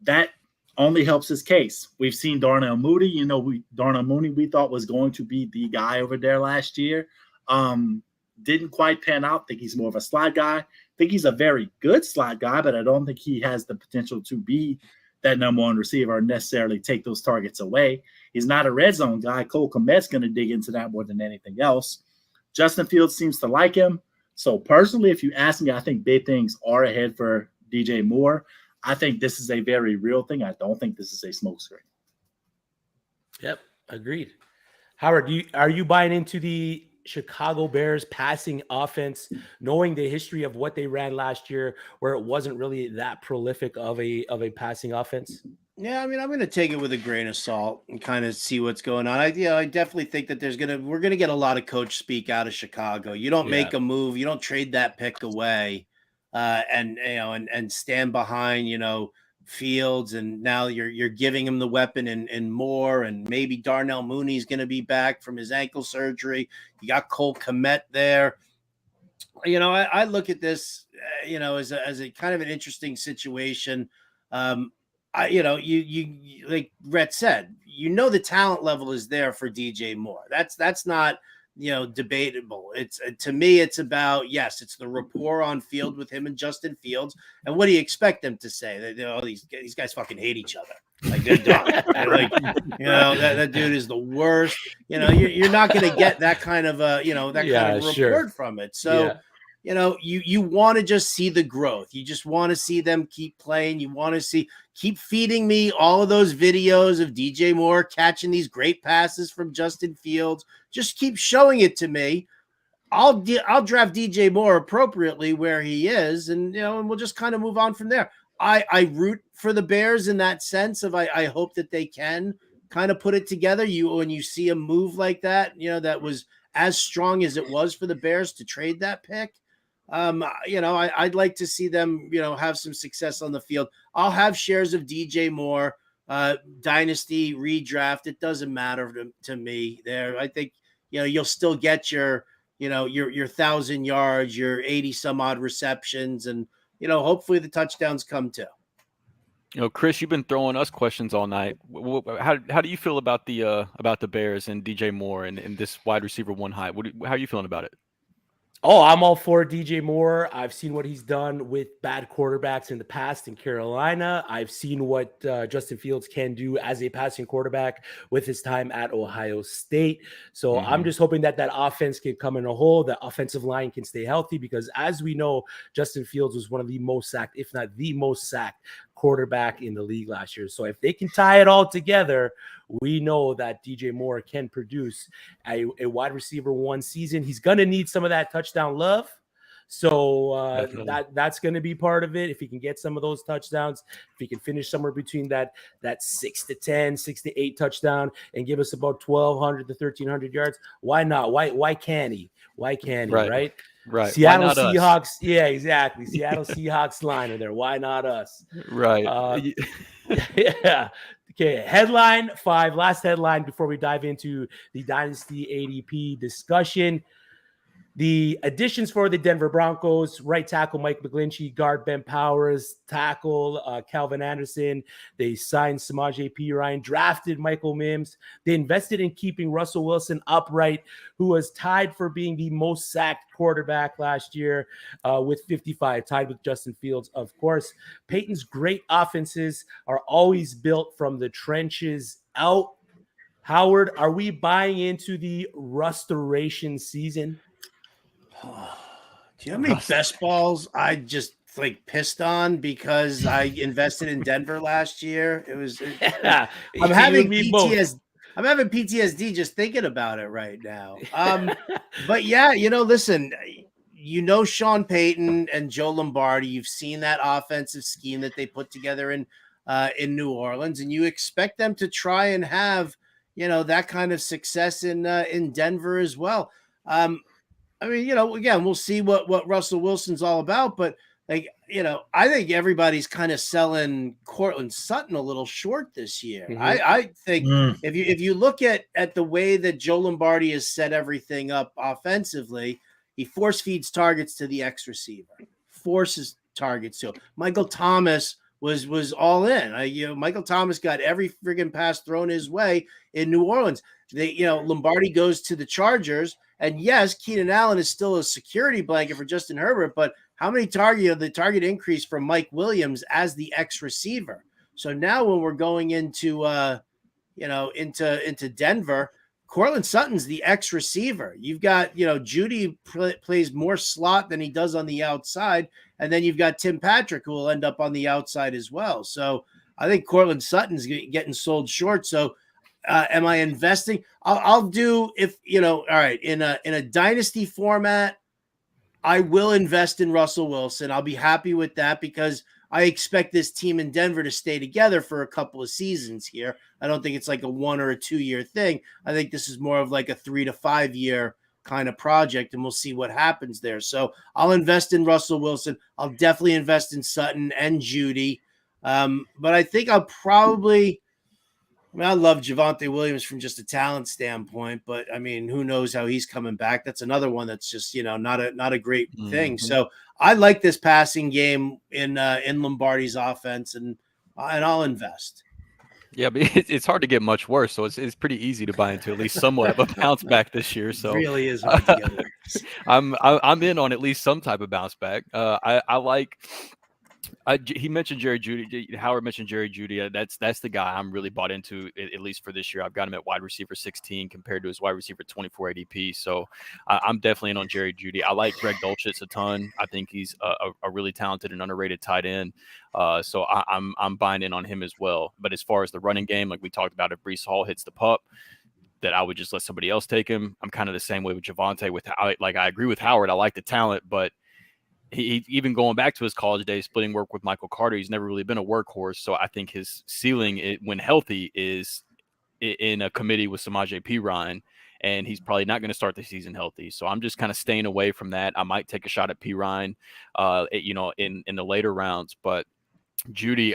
that only helps his case. We've seen Darnell Mooney. Darnell Mooney we thought was going to be the guy over there last year. Didn't quite pan out. Think he's more of a slot guy. Think he's a very good slot guy, but I don't think he has the potential to be that number 1 receiver or necessarily take those targets away. He's not a red zone guy. Cole Kmet's going to dig into that more than anything else. Justin Fields seems to like him. So personally, if you ask me, I think big things are ahead for DJ Moore. I think this is a very real thing. I don't think this is a smokescreen. Yep, agreed. Howard, are you buying into the Chicago Bears passing offense, knowing the history of what they ran last year, where it wasn't really that prolific of a passing offense? Yeah, I mean, I'm going to take it with a grain of salt and kind of see what's going on. I definitely think that we're going to get a lot of coach speak out of Chicago. You don't make a move, you don't trade that pick away, and stand behind, Fields, and now you're giving him the weapon and Moore, and maybe Darnell Mooney's going to be back from his ankle surgery. You got Cole Kmet there. I look at this, as a kind of an interesting situation. You like Rhett said, the talent level is there for DJ Moore. That's not, debatable. It's to me, it's about, yes, it's the rapport on field with him and Justin Fields. And what do you expect them to say? That these guys fucking hate each other. Like they're done. They're like, that dude is the worst. You're not going to get that kind of report from it. So, you want to just see the growth. You just want to see them keep playing. You want to keep feeding me all of those videos of DJ Moore catching these great passes from Justin Fields. Just keep showing it to me. I'll draft DJ Moore appropriately where he is, and and we'll just kind of move on from there. I root for the Bears in that sense of I hope that they can kind of put it together. When you see a move like that, that was as strong as it was for the Bears to trade that pick. I'd like to see them, have some success on the field. I'll have shares of DJ Moore, Dynasty, Redraft. It doesn't matter to me there. I think, you'll still get your 1,000 yards, your 80 some odd receptions, and, hopefully the touchdowns come too. Chris, you've been throwing us questions all night. How do you feel about the Bears and DJ Moore and this wide receiver one hype? How are you feeling about it? Oh, I'm all for DJ Moore. I've seen what he's done with bad quarterbacks in the past in Carolina. I've seen what Justin Fields can do as a passing quarterback with his time at Ohio State. So I'm just hoping that offense can come in a hole, that offensive line can stay healthy, because as we know, Justin Fields was one of the most sacked, if not the most sacked quarterback in the league last year. So if they can tie it all together, we know that DJ Moore can produce a wide receiver one season. He's going to need some of that touchdown love. So that's going to be part of it. If he can get some of those touchdowns, if he can finish somewhere between that 6 to 10, 6 to 8 touchdown and give us about 1,200 to 1,300 yards, why not? Why can't he? Why can't he? Right. Right. Seattle Seahawks. Us? Yeah, exactly. Seattle Seahawks line are there. Why not us? Right. Yeah. Okay. Headline 5. Last headline before we dive into the Dynasty ADP discussion. The additions for the Denver Broncos: right tackle Mike McGlinchey, guard Ben Powers, tackle Calvin Anderson. They signed Samaje Perine, drafted Michael Mims. They invested in keeping Russell Wilson upright, who was tied for being the most sacked quarterback last year with 55, tied with Justin Fields, of course. Peyton's great offenses are always built from the trenches out. Howard, are we buying into the restoration season? Do you know how many best balls I just pissed on because I invested in Denver last year? I'm having PTSD just thinking about it right now. But yeah, listen, Sean Payton and Joe Lombardi, you've seen that offensive scheme that they put together in New Orleans, and you expect them to try and have, that kind of success in Denver as well. Again, we'll see what Russell Wilson's all about, but I think everybody's kind of selling Courtland Sutton a little short this year. Mm-hmm. I think if you look at the way that Joe Lombardi has set everything up offensively, he force feeds targets to the X receiver, forces targets to him. Michael Thomas was all in. Michael Thomas got every friggin' pass thrown his way in New Orleans. Lombardi goes to the Chargers. And yes, Keenan Allen is still a security blanket for Justin Herbert, but how many the target increase from Mike Williams as the X receiver? So now when we're going into Denver, Courtland Sutton's the X receiver. You've got, Judy plays more slot than he does on the outside. And then you've got Tim Patrick, who will end up on the outside as well. So I think Courtland Sutton's getting sold short. So am I investing? I'll do all right, in a dynasty format, I will invest in Russell Wilson. I'll be happy with that because I expect this team in Denver to stay together for a couple of seasons here. I don't think it's like a 1 or a 2 year thing. I think this is more of like a 3 to 5 year kind of project, and we'll see what happens there. So I'll invest in Russell Wilson. I'll definitely invest in Sutton and Judy. But I think I'll probably I mean, I love Javonte Williams from just a talent standpoint, but I mean, who knows how he's coming back? That's another one that's just, not a great thing. Mhm. So I like this passing game in Lombardi's offense, and I'll invest. Yeah, but it's hard to get much worse, so it's pretty easy to buy into at least somewhat of a bounce back this year. So Really is hard to get worse. I'm in on at least some type of bounce back. I like. He mentioned Jerry Judy. Howard mentioned Jerry Judy. That's the guy I'm really bought into, at least for this year. I've got him at wide receiver 16 compared to his wide receiver 24 ADP. So I'm definitely in on Jerry Judy. I like Greg Dulcich a ton. I think he's a really talented and underrated tight end. So I'm buying in on him as well. But as far as the running game, like we talked about, if Breece Hall hits the pup, that I would just let somebody else take him. I'm kind of the same way with Javonte. I agree with Howard. I like the talent, but he even going back to his college days, splitting work with Michael Carter, he's never really been a workhorse. So I think his ceiling, when healthy, is in a committee with Samaje Perine, and he's probably not going to start the season healthy. So I'm just kind of staying away from that. I might take a shot at Perine, in the later rounds, but Judy,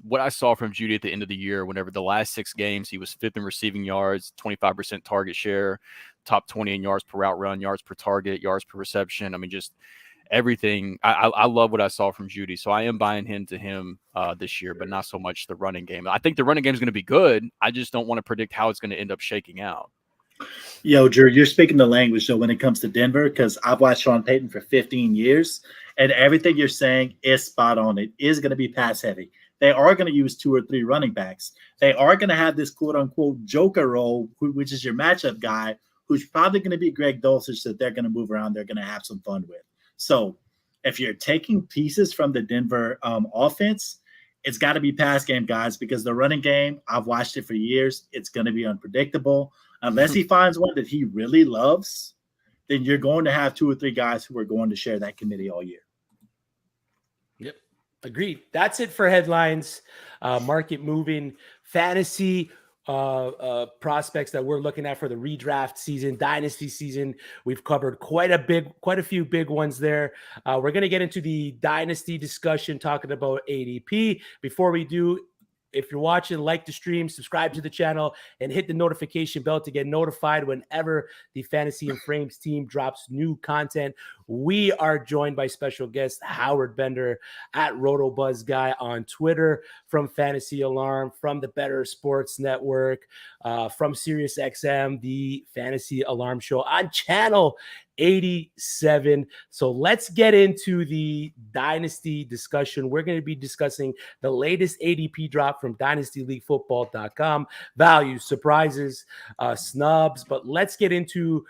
what I saw from Judy at the end of the year, whenever the last 6 games, he was 5th in receiving yards, 25% target share, top 20 in yards per route run, yards per target, yards per reception. I mean, just everything. I love what I saw from Judy. So I am buying into him this year, but not so much the running game. I think the running game is going to be good. I just don't want to predict how it's going to end up shaking out. Yo, Drew, you're speaking the language, though, when it comes to Denver, because I've watched Sean Payton for 15 years, and everything you're saying is spot on. It is going to be pass heavy. They are going to use 2 or 3 running backs. They are going to have this quote-unquote joker role, which is your matchup guy, who's probably going to be Greg Dulcich, that they're going to move around. They're going to have some fun with. So if you're taking pieces from the Denver offense, it's got to be pass game, guys, because the running game, I've watched it for years. It's going to be unpredictable. Unless he finds one that he really loves, then you're going to have 2 or 3 guys who are going to share that committee all year. Yep. Agreed. That's it for headlines. Market moving fantasy prospects that we're looking at for the redraft season, dynasty season. We've covered quite a few big ones there. We're going to get into the dynasty discussion, talking about ADP. Before we do, if you're watching, like the stream, subscribe to the channel, and hit the notification bell to get notified whenever the Fantasy and Frames team drops new content. We are joined by special guest Howard Bender at RotoBuzz Guy on Twitter, from Fantasy Alarm, from the Better Sports Network, from SiriusXM, the Fantasy Alarm Show on channel 87. So let's get into the dynasty discussion. We're going to be discussing the latest ADP drop from dynastyleaguefootball.com, values, surprises, snubs. But let's get into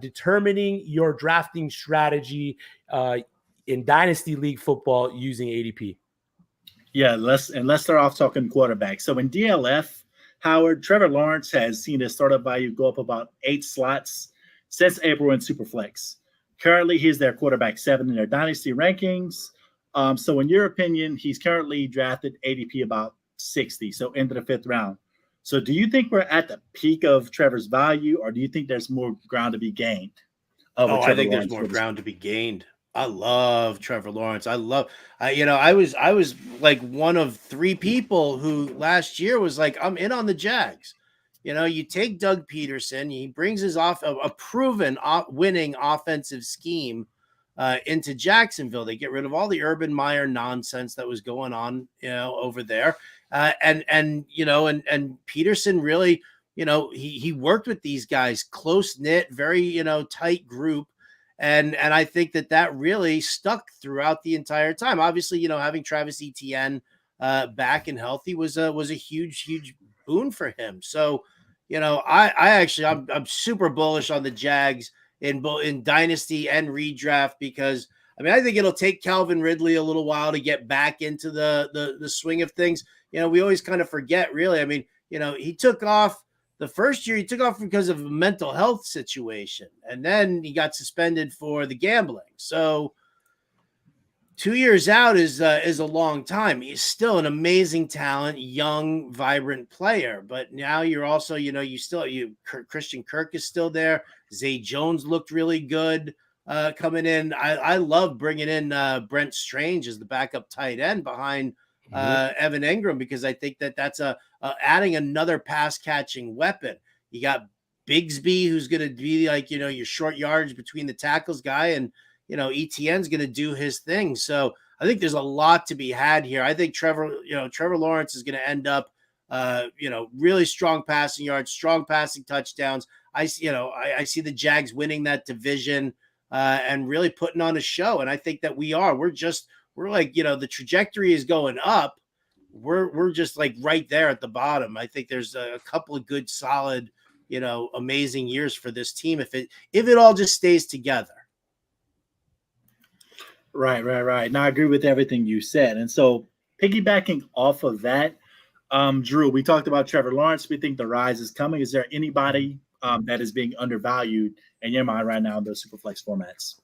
determining your drafting strategy in Dynasty League Football using ADP. Yeah, let's start off talking quarterback. So in DLF, Howard, Trevor Lawrence has seen his startup value go up about 8 slots since April in Superflex. Currently, he's their quarterback 7 in their dynasty rankings. So in your opinion, he's currently drafted ADP about 60, so into the 5th round. So do you think we're at the peak of Trevor's value, or do you think there's more ground to be gained? I think there's more ground to be gained. I love Trevor Lawrence. I was like one of 3 people who last year was like, I'm in on the Jags. You take Doug Peterson, he brings his a proven winning offensive scheme into Jacksonville. They get rid of all the Urban Meyer nonsense that was going on, over there. And Peterson really, he worked with these guys, close knit, very, tight group. And I think that really stuck throughout the entire time. Obviously, having Travis Etienne back and healthy was a huge boon for him. So, I'm super bullish on the Jags in Dynasty and Redraft, because I think it'll take Calvin Ridley a little while to get back into the swing of things. We always kind of forget, really. He took off the first year. He took off because of a mental health situation, and then he got suspended for the gambling. So 2 years out is a long time. He's still an amazing talent, young, vibrant player. But now you're also, Christian Kirk is still there. Zay Jones looked really good coming in. I love bringing in Brent Strange as the backup tight end behind Evan Engram, because I think that that's adding another pass catching weapon. You got Bigsby, who's going to be like, your short yardage between the tackles guy, and, ETN's going to do his thing. So I think there's a lot to be had here. I think Trevor Lawrence is going to end up, really strong passing yards, strong passing touchdowns. I see the Jags winning that division and really putting on a show. And I think that we're like, the trajectory is going up. We're just like right there at the bottom. I think there's a couple of good, solid, amazing years for this team if it all just stays together. Right. Now I agree with everything you said. And so piggybacking off of that, Drew, we talked about Trevor Lawrence. We think the rise is coming. Is there anybody that is being undervalued in your mind right now in those Superflex formats?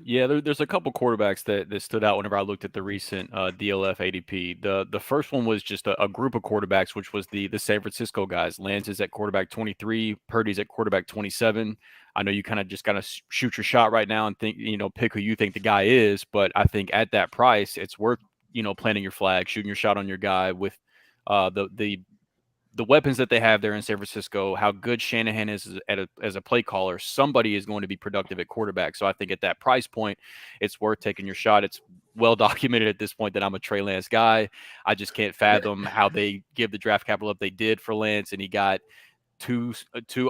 Yeah, there's a couple quarterbacks that stood out whenever I looked at the recent DLF ADP. The first one was just a group of quarterbacks, which was the San Francisco guys. Lance is at quarterback 23, Purdy's at quarterback 27. I know you kind of just got to shoot your shot right now and think, pick who you think the guy is. But I think at that price, it's worth, planting your flag, shooting your shot on your guy with the weapons that they have there in San Francisco, how good Shanahan is as a play caller. Somebody is going to be productive at quarterback. So I think at that price point, it's worth taking your shot. It's well documented at this point that I'm a Trey Lance guy. I just can't fathom how they give the draft capital up they did for Lance, and he got two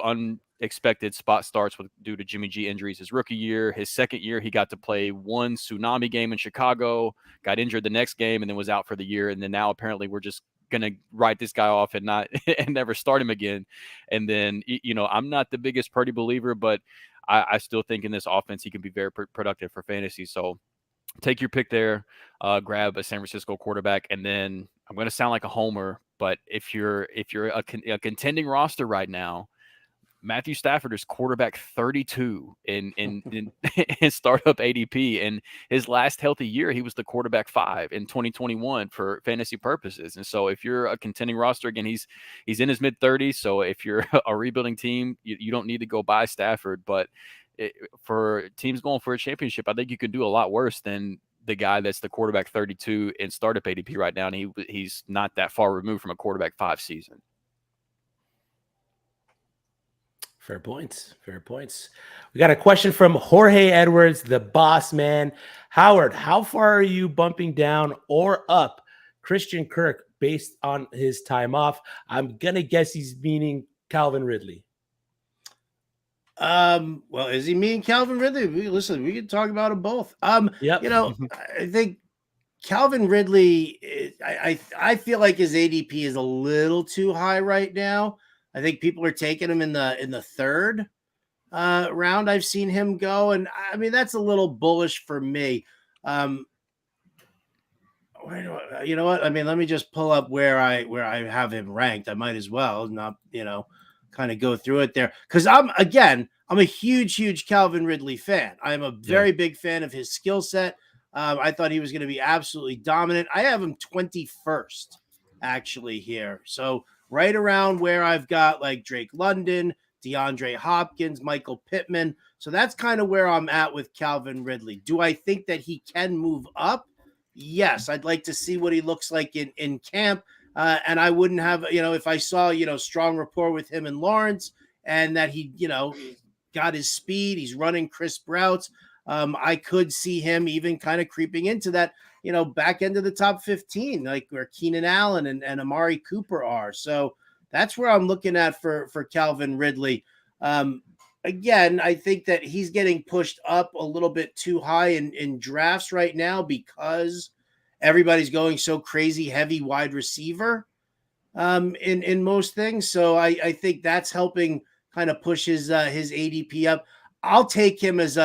unexpected spot starts due to Jimmy G injuries his rookie year. His second year, he got to play one tsunami game in Chicago, got injured the next game, and then was out for the year. And then now apparently we're just going to write this guy off and not and never start him again. And then, I'm not the biggest Purdy believer, but I still think in this offense he can be very productive for fantasy. So take your pick there, grab a San Francisco quarterback, and then I'm going to sound like a homer, but if you're a contending roster right now, Matthew Stafford is quarterback 32 in startup ADP. And his last healthy year, he was the quarterback 5 in 2021 for fantasy purposes. And so if you're a contending roster, again, he's in his mid-30s. So if you're a rebuilding team, you don't need to go buy Stafford. But for teams going for a championship, I think you could do a lot worse than the guy that's the quarterback 32 in startup ADP right now. And he's not that far removed from a quarterback 5 season. Fair points. We got a question from Jorge Edwards, the boss man. Howard, how far are you bumping down or up Christian Kirk based on his time off? I'm going to guess he's meaning Calvin Ridley. Well, is he meaning Calvin Ridley? We can talk about them both. Yep. I think Calvin Ridley, I feel like his ADP is a little too high right now. I think people are taking him in the third round. I've seen him go, and I mean that's a little bullish for me. You know what? I mean, let me just pull up where I have him ranked. I might as well not, kind of go through it there because I'm a huge Calvin Ridley fan. I am a very big fan of his skill set. I thought he was going to be absolutely dominant. I have him 21st actually here, so right around where I've got like Drake London, DeAndre Hopkins, Michael Pittman. So that's kind of where I'm at with Calvin Ridley. Do I think that he can move up? Yes. I'd like to see what he looks like in camp. And I wouldn't have, if I saw, strong rapport with him and Lawrence and that he, got his speed, he's running crisp routes. I could see him even kind of creeping into that, back end of the top 15, like where Keenan Allen and Amari Cooper are. So that's where I'm looking at for Calvin Ridley. Again, I think that he's getting pushed up a little bit too high in drafts right now because everybody's going so crazy heavy wide receiver in most things. So I think that's helping kind of push his ADP up. I'll take him as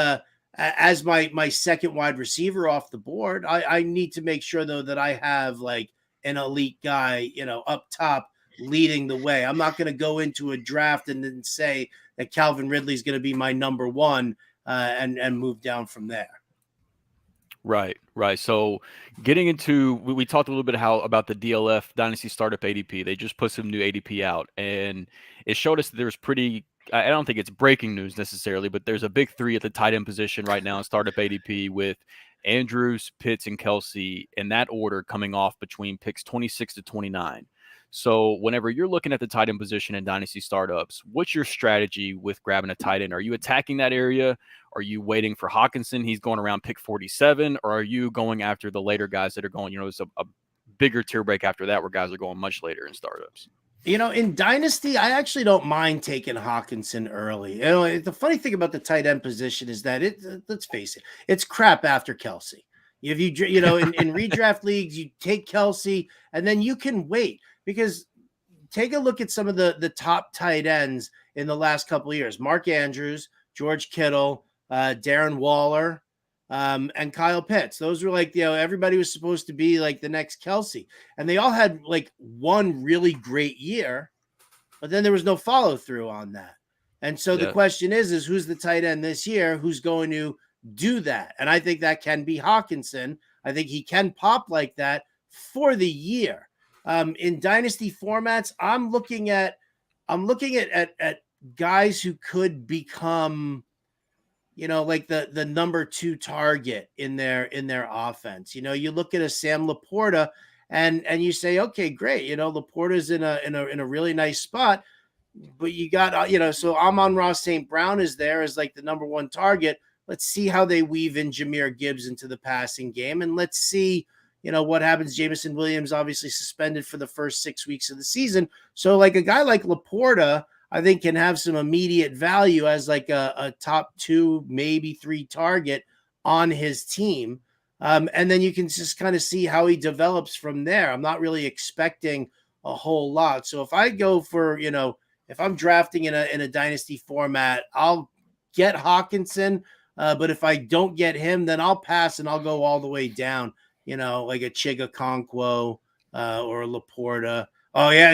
my second wide receiver off the board. I need to make sure though that I have like an elite guy, up top leading the way. I'm not going to go into a draft and then say that Calvin Ridley is going to be my number one and move down from there. Right. So getting into, we talked a little bit about the DLF Dynasty Startup ADP. They just put some new ADP out, and it showed us that there's I don't think it's breaking news necessarily, but there's a big 3 at the tight end position right now in startup ADP with Andrews, Pitts, and Kelsey in that order, coming off between picks 26 to 29. So whenever you're looking at the tight end position in Dynasty startups, what's your strategy with grabbing a tight end? Are you attacking that area? Are you waiting for Hawkinson? He's going around pick 47. Or are you going after the later guys that are going, it's a bigger tier break after that where guys are going much later in startups? In Dynasty, I actually don't mind taking Hawkinson early. The funny thing about the tight end position is that let's face it, it's crap after Kelsey. If in redraft leagues, you take Kelsey and then you can wait. Because take a look at some of the top tight ends in the last couple of years. Mark Andrews, George Kittle, Darren Waller, and Kyle Pitts. Those were like, everybody was supposed to be like the next Kelsey. And they all had like one really great year, but then there was no follow through on that. And so the question is who's the tight end this year who's going to do that? And I think that can be Hawkinson. I think he can pop like that for the year. In dynasty formats, I'm looking at guys who could become, like the number 2 target in their offense. You look at a Sam Laporta and you say, okay, great. Laporta's in a really nice spot, but you got, so Amon-Ra St. Brown is there as like the number 1 target. Let's see how they weave in Jahmyr Gibbs into the passing game. And let's see, what happens. Jameson Williams obviously suspended for the first 6 weeks of the season. So like a guy like Laporta, I think can have some immediate value as like a top 2, maybe 3 target on his team. And then you can just kind of see how he develops from there. I'm not really expecting a whole lot. So if I go for, if I'm drafting in a dynasty format, I'll get Hawkinson. But if I don't get him, then I'll pass and I'll go all the way down. Like a Chigakonkwo or a Laporta. Oh, yeah.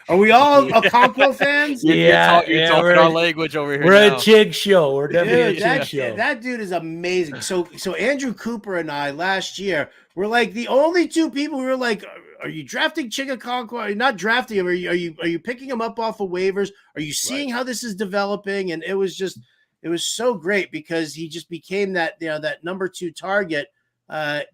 Are we all Okonkwo fans? You're talking our language over here. We're a Chig show. We're definitely a Chig show. That dude is amazing. So Andrew Cooper and I last year were like the only 2 people who were like, are you drafting Chigakonkwo? Are you not drafting him? Are you picking him up off of waivers? Are you seeing how this is developing? And it was so great because he just became that, that number 2 target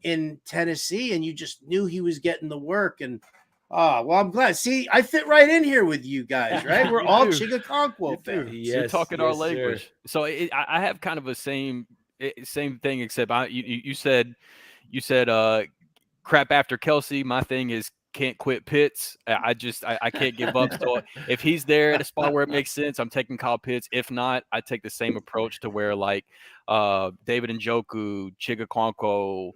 in Tennessee, and you just knew he was getting the work. And I'm glad. See, I fit right in here with you guys, right? We're all Chigakonkwo fans. Yes, you're talking our language. Sir. So I have kind of a same thing, except you said crap after Kelsey. My thing is can't quit Pitts. I can't give up. So if he's there at a spot where it makes sense, I'm taking Kyle Pitts. If not, I take the same approach to where like David Njoku, Chigakonkwo,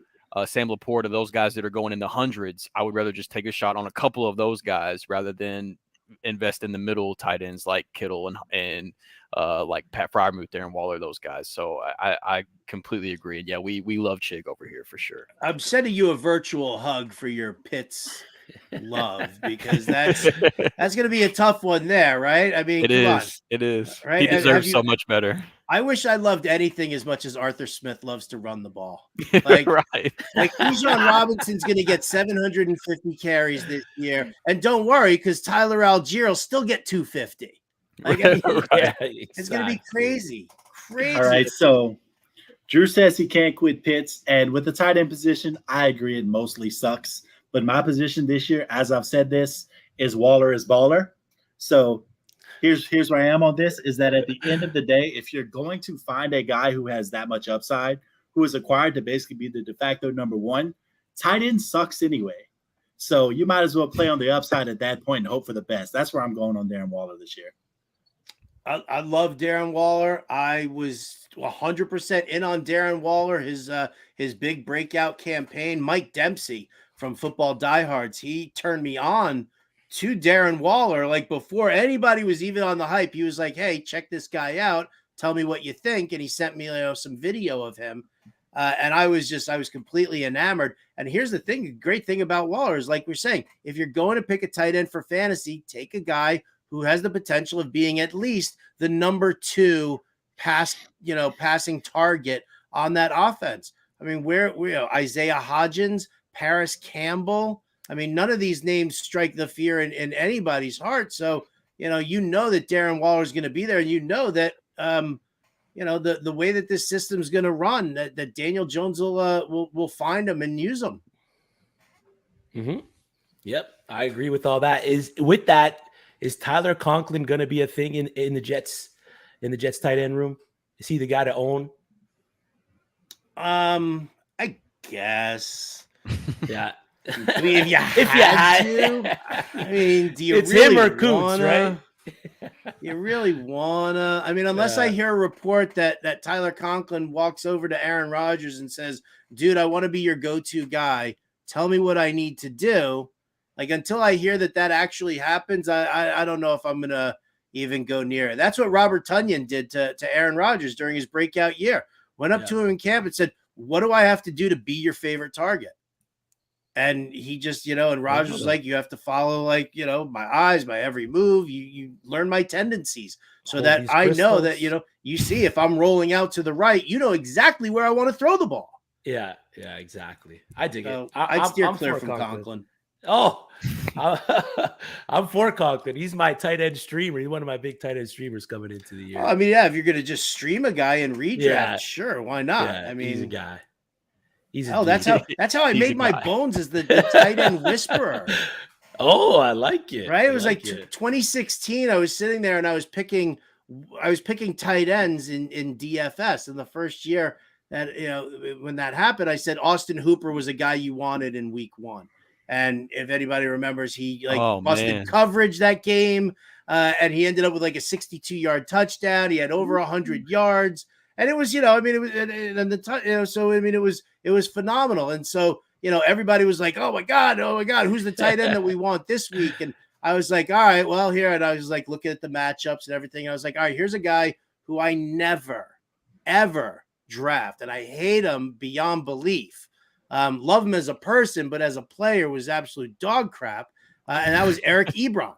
Sam Laporta, those guys that are going in the hundreds, I would rather just take a shot on a couple of those guys rather than invest in the middle tight ends like Kittle and like Pat Freiermuth, Darren Waller, those guys. So I completely agree. And yeah, we love Chig over here for sure. I'm sending you a virtual hug for your Pitts love because that's going to be a tough one there, right? I mean, it is. Right? He deserves so much better. I wish I loved anything as much as Arthur Smith loves to run the ball. Like, right. Like Bijan Robinson's going to get 750 carries this year. And don't worry, because Tyler Algier will still get 250. Like, I mean, it's going to be crazy. Crazy. All right, so Drew says he can't quit Pitts. And with the tight end position, I agree it mostly sucks. But my position this year, as I've said this, is Waller is baller. So here's where I am on this, is that at the end of the day, if you're going to find a guy who has that much upside, who is acquired to basically be the de facto number 1, tight end sucks anyway. So you might as well play on the upside at that point and hope for the best. That's where I'm going on Darren Waller this year. I love Darren Waller. I was 100% in on Darren Waller, his big breakout campaign. Mike Dempsey from Football Diehards, he turned me on to Darren Waller. Like before anybody was even on the hype, he was like, hey, check this guy out. Tell me what you think. And he sent me some video of him. And I was completely enamored. And here's the thing. The great thing about Waller is, like we're saying, if you're going to pick a tight end for fantasy, take a guy who has the potential of being at least the number 2 passing target on that offense. I mean, where Isaiah Hodgins, Paris Campbell. I mean, none of these names strike the fear in anybody's heart. So, you know that Darren Waller is going to be there, and you know that the way that this system's going to run, that Daniel Jones will find them and use them. Mm-hmm. Yep, I agree with all that. Is Tyler Conklin going to be a thing in the Jets tight end room? Is he the guy to own? I guess. Yeah. I mean, if you had to, I mean, do you it's really him or Coots, right? You really wanna? I mean, unless I hear a report that Tyler Conklin walks over to Aaron Rodgers and says, "Dude, I want to be your go-to guy. Tell me what I need to do." Like, until I hear that actually happens, I don't know if I'm gonna even go near it. That's what Robert Tonyan did to Aaron Rodgers during his breakout year. Went up to him in camp and said, "What do I have to do to be your favorite target?" And he just, and Rodgers was like, "You have to follow, my eyes, my every move. You learn my tendencies so that I know that, you see if I'm rolling out to the right, you know exactly where I want to throw the ball." Yeah, exactly. I dig it. I'd steer clear from Conklin. Oh, I'm for Conklin. He's my tight end streamer. He's one of my big tight end streamers coming into the year. I mean, if you're going to just stream a guy in redraft, sure, why not? Yeah, I mean, he's a guy. That's how I made my bones as the tight end whisperer. Oh, I like it. Right? It was 2016. I was sitting there and I was picking tight ends in DFS in the first year that, when that happened, I said Austin Hooper was a guy you wanted in week 1. And if anybody remembers, he busted coverage that game. And he ended up with like a 62-yard touchdown. He had over 100 yards. And it was, it was phenomenal. And so, everybody was like, oh my God, who's the tight end that we want this week? And I was like, all right, well, here. And I was like, looking at the matchups and everything. I was like, all right, here's a guy who I never, ever draft. And I hate him beyond belief. Love him as a person, but as a player was absolute dog crap. And that was Eric Ebron.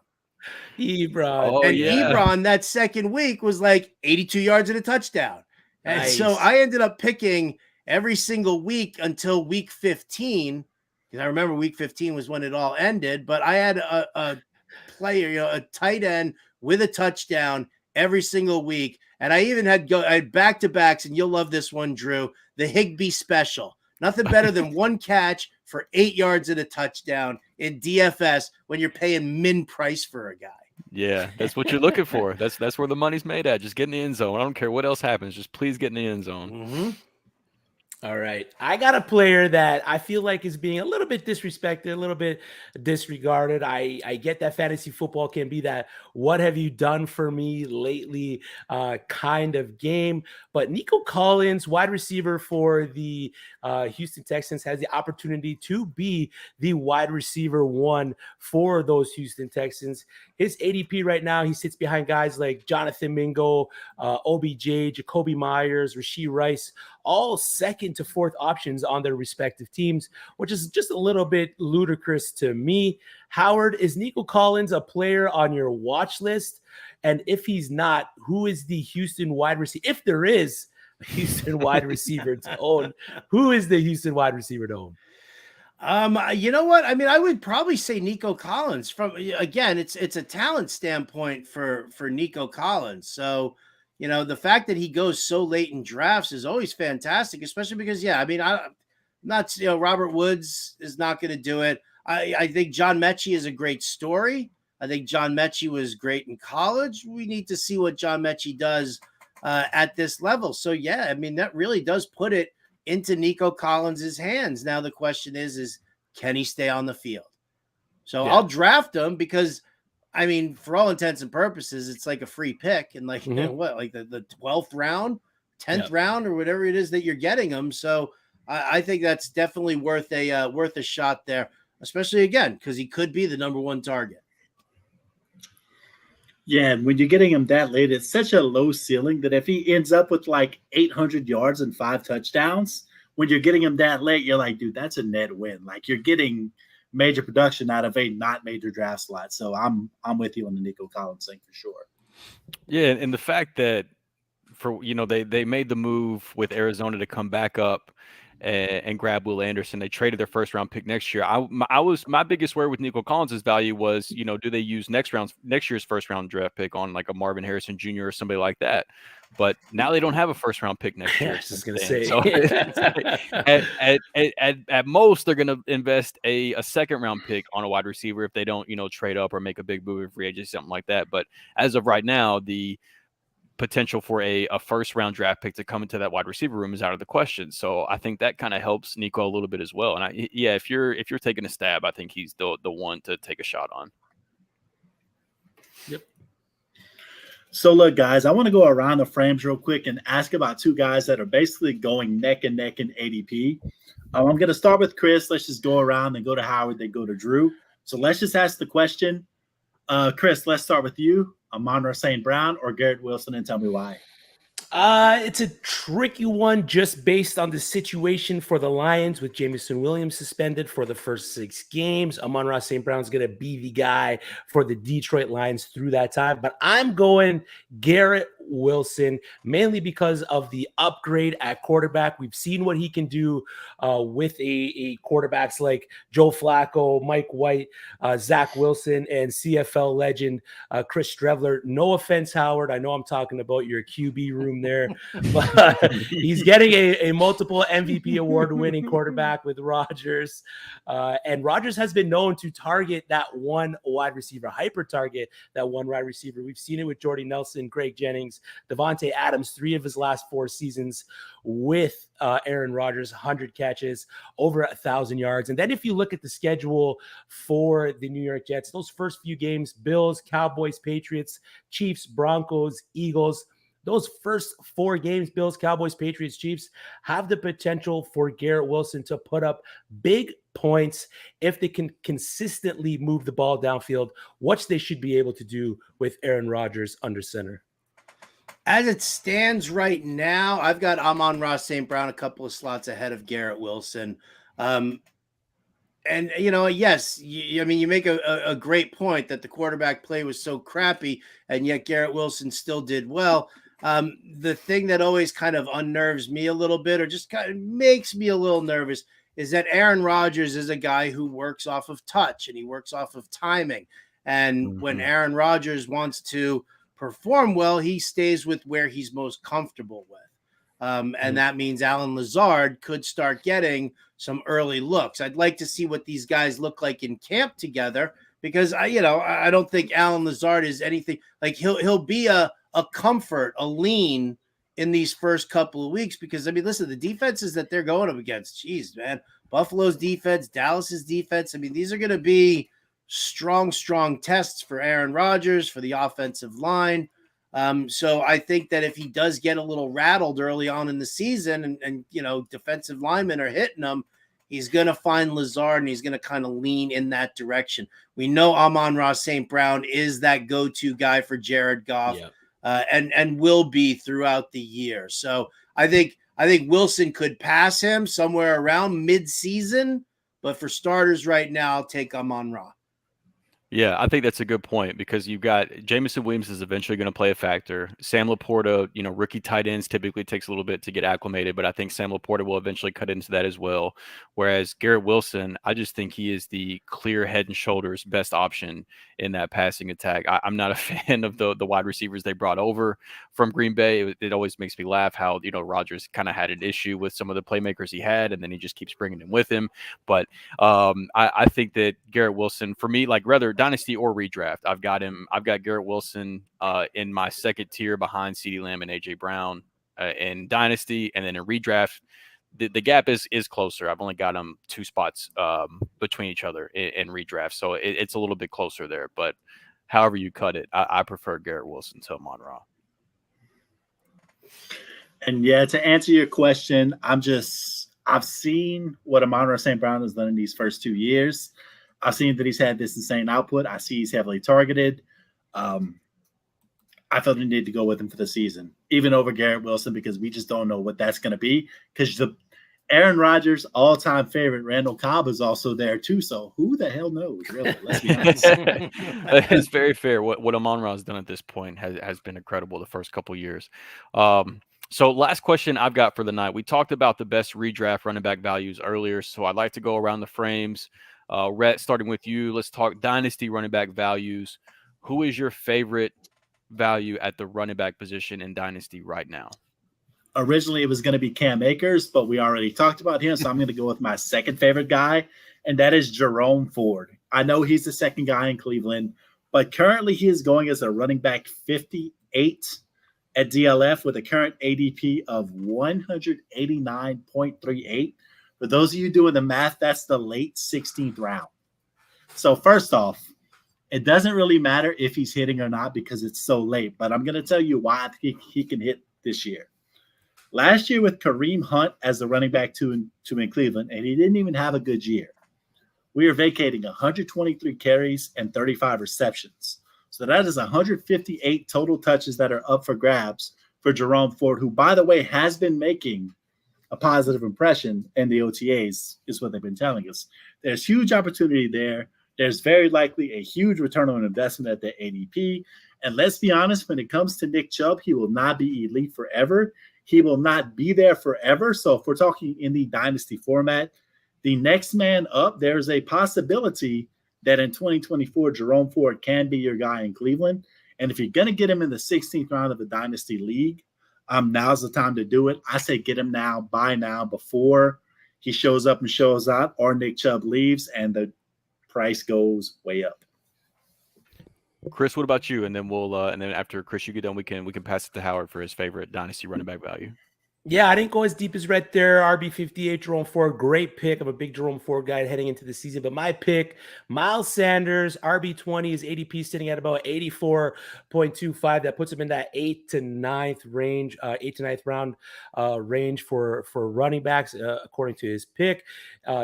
Ebron that second week was like 82 yards and a touchdown. And so I ended up picking every single week until week 15, because I remember week 15 was when it all ended. But I had a player, a tight end with a touchdown every single week. And I even had back-to-backs, and you'll love this one, Drew, the Higbee special. Nothing better than one catch for 8 yards and a touchdown in DFS when you're paying min price for a guy. Yeah, that's what you're looking for. That's where the money's made at. Just get in the end zone. I don't care what else happens. Just please get in the end zone. Mm-hmm. All right. I got a player that I feel like is being a little bit disrespected, a little bit disregarded. I get that fantasy football can be that what have you done for me lately kind of game. But Nico Collins, wide receiver for the Houston Texans, has the opportunity to be the wide receiver 1 for those Houston Texans. His ADP right now, he sits behind guys like Jonathan Mingo, OBJ, Jacoby Myers, Rashee Rice, all second to fourth options on their respective teams, which is just a little bit ludicrous to me. Howard, is Nico Collins a player on your watch list? And if he's not, who is the Houston wide receiver? If there is a Houston wide receiver to own, who is the Houston wide receiver to own? You know what? I mean, I would probably say Nico Collins. Again, it's a talent standpoint for Nico Collins. So, the fact that he goes so late in drafts is always fantastic, especially because, Robert Woods is not going to do it. I think John Mechie is a great story. I think John Mechie was great in college. We need to see what John Mechie does at this level. So, yeah, I mean, that really does put it into Nico Collins's hands. Now the question is can he stay on the field? So I'll draft him because, I mean, for all intents and purposes, it's like a free pick and like, the 12th round, 10th round or whatever it is that you're getting him. So I think that's definitely worth a shot there, especially again, because he could be the number 1 target. Yeah, when you're getting him that late, it's such a low ceiling that if he ends up with like 800 yards and 5 touchdowns, when you're getting him that late, you're like, dude, that's a net win. Like you're getting major production out of a not major draft slot. So I'm with you on the Nico Collins thing for sure. Yeah, and the fact that they made the move with Arizona to come back up and grab Will Anderson. They traded their first round pick next year. My biggest worry with Nico Collins' value was, do they use next year's first round draft pick on like a Marvin Harrison Jr. or somebody like that? But now they don't have a first round pick next year. I was just gonna say. So at most they're gonna invest a second round pick on a wide receiver if they don't, trade up or make a big move in free agency, something like that. But as of right now, the potential for a first round draft pick to come into that wide receiver room is out of the question. So I think that kind of helps Nico a little bit as well. And if you're taking a stab, I think he's the one to take a shot on. Yep. So look, guys, I want to go around the frames real quick and ask about two guys that are basically going neck and neck in ADP. I'm going to start with Chris. Let's just go around and go to Howard, then go to Drew. So let's just ask the question. Chris, let's start with you. Amon-Ra St. Brown or Garrett Wilson, and tell me why. It's a tricky one just based on the situation for the Lions with Jameson Williams suspended for the first 6 games. Amon-Ra St. Brown's going to be the guy for the Detroit Lions through that time. But I'm going Garrett Wilson, mainly because of the upgrade at quarterback. We've seen what he can do with a quarterbacks like Joe Flacco, Mike White, Zach Wilson, and CFL legend Chris Streveler. No offense, Howard. I know I'm talking about your QB room there, but he's getting a multiple MVP award-winning quarterback with Rodgers. And Rodgers has been known to target that one wide receiver, hyper target that one wide receiver. We've seen it with Jordy Nelson, Greg Jennings, Devontae Adams, 3 of his last 4 seasons with Aaron Rodgers, 100 catches, over 1,000 yards. And then if you look at the schedule for the New York Jets, those first few games, Bills, Cowboys, Patriots, Chiefs, Broncos, Eagles, those first 4 games, Bills, Cowboys, Patriots, Chiefs, have the potential for Garrett Wilson to put up big points if they can consistently move the ball downfield, which they should be able to do with Aaron Rodgers under center. As it stands right now, I've got Amon-Ra St. Brown a couple of slots ahead of Garrett Wilson. And, yes, you make a great point that the quarterback play was so crappy, and yet Garrett Wilson still did well. The thing that always kind of unnerves me a little bit, or just kind of makes me a little nervous, is that Aaron Rodgers is a guy who works off of touch and he works off of timing. And when Aaron Rodgers wants to perform well, he stays with where he's most comfortable with. And that means Allen Lazard could start getting some early looks. I'd like to see what these guys look like in camp together, because I don't think Allen Lazard is anything like he'll be a comfort, a lean in these first couple of weeks, because listen, the defenses that they're going up against, geez, man, Buffalo's defense, Dallas's defense. These are going to be strong tests for Aaron Rodgers, for the offensive line. So I think that if he does get a little rattled early on in the season and defensive linemen are hitting him, he's going to find Lazard and he's going to kind of lean in that direction. We know Amon-Ra St. Brown is that go-to guy for Jared Goff, and will be throughout the year. So I think Wilson could pass him somewhere around mid-season, but for starters right now, I'll take Amon-Ra. Yeah, I think that's a good point, because you've got Jameson Williams is eventually going to play a factor. Sam Laporta, rookie tight ends typically takes a little bit to get acclimated, but I think Sam Laporta will eventually cut into that as well. Whereas Garrett Wilson, I just think he is the clear head and shoulders best option in that passing attack. I'm not a fan of the wide receivers they brought over from Green Bay. It always makes me laugh how, Rodgers kind of had an issue with some of the playmakers he had, and then he just keeps bringing them with him. But I think that Garrett Wilson, for me, like rather Dynasty or Redraft, I've got Garrett Wilson in my second tier behind CeeDee Lamb and AJ Brown in Dynasty, and then in Redraft, the gap is closer. I've only got them 2 spots between each other in Redraft, so it's a little bit closer there. But however you cut it, I prefer Garrett Wilson to Amon-Ra. And to answer your question, I've seen what Amon-Ra St. Brown has done in these first 2 years. I've seen that he's had this insane output. I see he's heavily targeted. I felt the need to go with him for the season, even over Garrett Wilson, because we just don't know what that's going to be. Because the Aaron Rodgers' all-time favorite, Randall Cobb, is also there too. So who the hell knows, really? Let's be honest. It's very fair. What Amon-Ra has done at this point has been incredible the first couple of years. So last question I've got for the night. We talked about the best redraft running back values earlier, so I'd like to go around the frames. Rhett, starting with you, let's talk dynasty running back values. Who is your favorite value at the running back position in dynasty right now? Originally, it was going to be Cam Akers, but we already talked about him, so I'm going to go with my second favorite guy, and that is Jerome Ford. I know he's the second guy in Cleveland, but currently he is going as a running back 58 at DLF with a current ADP of 189.38. For those of you doing the math, that's the late 16th round. So first off, it doesn't really matter if he's hitting or not because it's so late, but I'm going to tell you why I think he can hit this year. Last year with Kareem Hunt as the running back two in Cleveland, and he didn't even have a good year. We are vacating 123 carries and 35 receptions. So that is 158 total touches that are up for grabs for Jerome Ford, who, by the way, has been making a positive impression in the OTAs, is what they've been telling us. There's huge opportunity there. There's very likely a huge return on investment at the ADP. And let's be honest, when it comes to Nick Chubb, he will not be elite forever. He will not be there forever. So if we're talking in the dynasty format, the next man up, there's a possibility that in 2024, Jerome Ford can be your guy in Cleveland. And if you're going to get him in the 16th round of a dynasty league, now's the time to do it. I say get him now, buy now, before he shows up and shows out, or Nick Chubb leaves and the price goes way up. Chris, what about you? And then and then after Chris, you get done, we can pass it to Howard for his favorite dynasty running back value. Yeah, I didn't go as deep as Rhett there. RB58, Jerome Ford, great pick. I'm a big Jerome Ford guy heading into the season. But my pick, Miles Sanders, RB20, his ADP sitting at about 84.25. That puts him in that 8th to 9th range, 8th to 9th round range for running backs, according to his pick.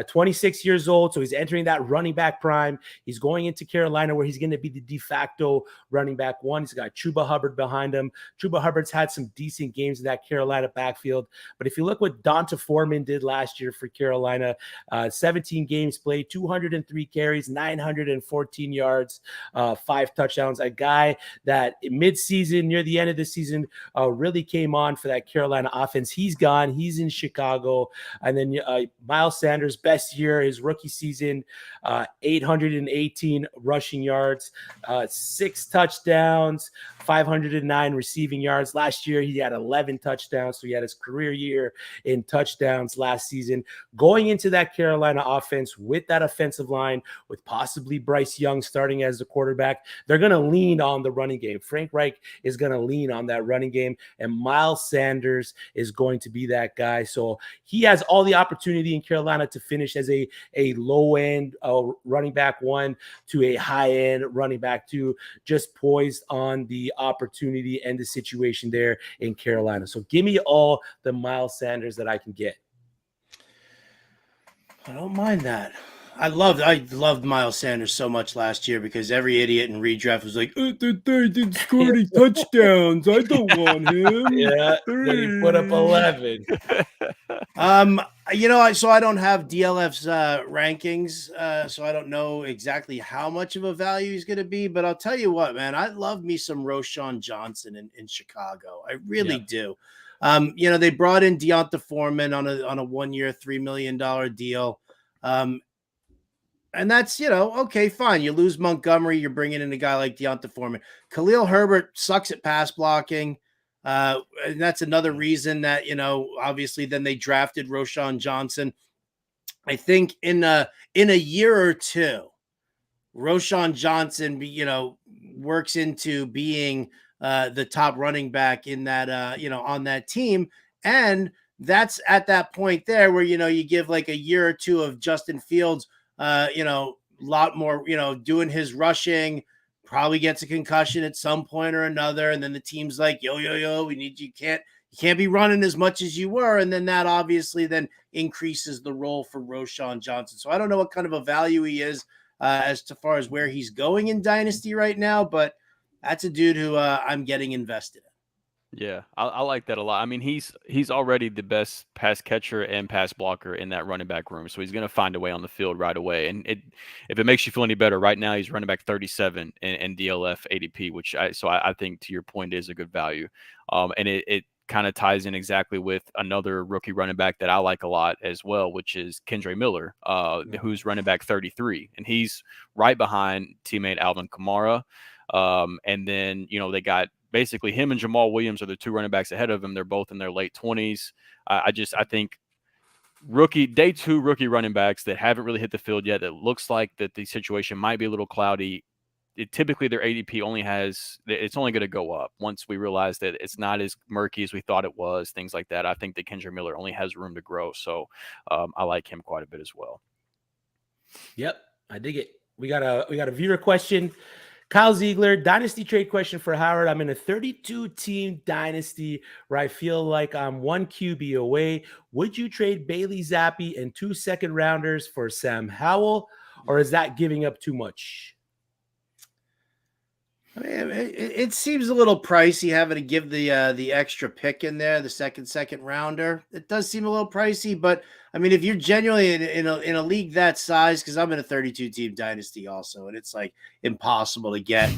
26 years old, so he's entering that running back prime. He's going into Carolina, where he's going to be the de facto running back one. He's got Chuba Hubbard behind him. Chuba Hubbard's had some decent games in that Carolina backfield. But if you look what Donta Foreman did last year for Carolina, 17 games played, 203 carries, 914 yards, 5 touchdowns. A guy that midseason, near the end of the season, really came on for that Carolina offense. He's gone. He's in Chicago. And then Miles Sanders, best year, his rookie season, 818 rushing yards, 6 touchdowns, 509 receiving yards. Last year, he had 11 touchdowns, so he had his career year in touchdowns last season. Going into that Carolina offense with that offensive line, with possibly Bryce Young starting as the quarterback, they're going to lean on the running game. Frank Reich is going to lean on that running game, and Miles Sanders is going to be that guy. So he has all the opportunity in Carolina to finish as a low-end running back 1 to a high-end running back 2, just poised on the opportunity and the situation there in Carolina. So give me all the Miles Sanders that I can get. I don't mind that. I loved Miles Sanders so much last year because every idiot in redraft was like, they didn't score any touchdowns. I don't want him. Yeah, then he put up 11. So I don't have DLF's rankings, so I don't know exactly how much of a value he's going to be. But I'll tell you what, man, I love me some Roschon Johnson in Chicago. I really do. They brought in Deonta Foreman on a 1-year, $3 million deal. And that's, okay, fine. You lose Montgomery, you're bringing in a guy like Deonta Foreman. Khalil Herbert sucks at pass blocking. And that's another reason that, obviously then they drafted Roschon Johnson. I think in a year or two, Roschon Johnson, works into being the top running back in that, on that team. And that's at that point there where, you give like a year or two of Justin Fields, a lot more, doing his rushing, probably gets a concussion at some point or another. And then the team's like, yo, we need you. You can't be running as much as you were. And then that obviously then increases the role for Roschon Johnson. So I don't know what kind of a value he is as far as where he's going in Dynasty right now, but that's a dude who I'm getting invested in. Yeah, I like that a lot. I mean, he's already the best pass catcher and pass blocker in that running back room, so he's going to find a way on the field right away. And if it makes you feel any better, right now he's running back 37 in DLF ADP, which I think, to your point, is a good value. And it kind of ties in exactly with another rookie running back that I like a lot as well, which is Kendre Miller, who's running back 33, and he's right behind teammate Alvin Kamara. And then, they got basically him and Jamal Williams are the two running backs ahead of him. They're both in their late 20s. I think day two rookie running backs that haven't really hit the field yet, that looks like that the situation might be a little cloudy. Typically their ADP it's only going to go up once we realize that it's not as murky as we thought it was, things like that. I think that Kendre Miller only has room to grow. So I like him quite a bit as well. Yep. I dig it. We got a viewer question. Kyle Ziegler, dynasty trade question for Howard. I'm in a 32-team dynasty where I feel like I'm one QB away. Would you trade Bailey Zappi and 2 second-rounders for Sam Howell, or is that giving up too much? I mean, it seems a little pricey having to give the extra pick in there, the second rounder. It does seem a little pricey, but I mean, if you're genuinely in a league that size, because I'm in a 32-team dynasty also, and it's like impossible to get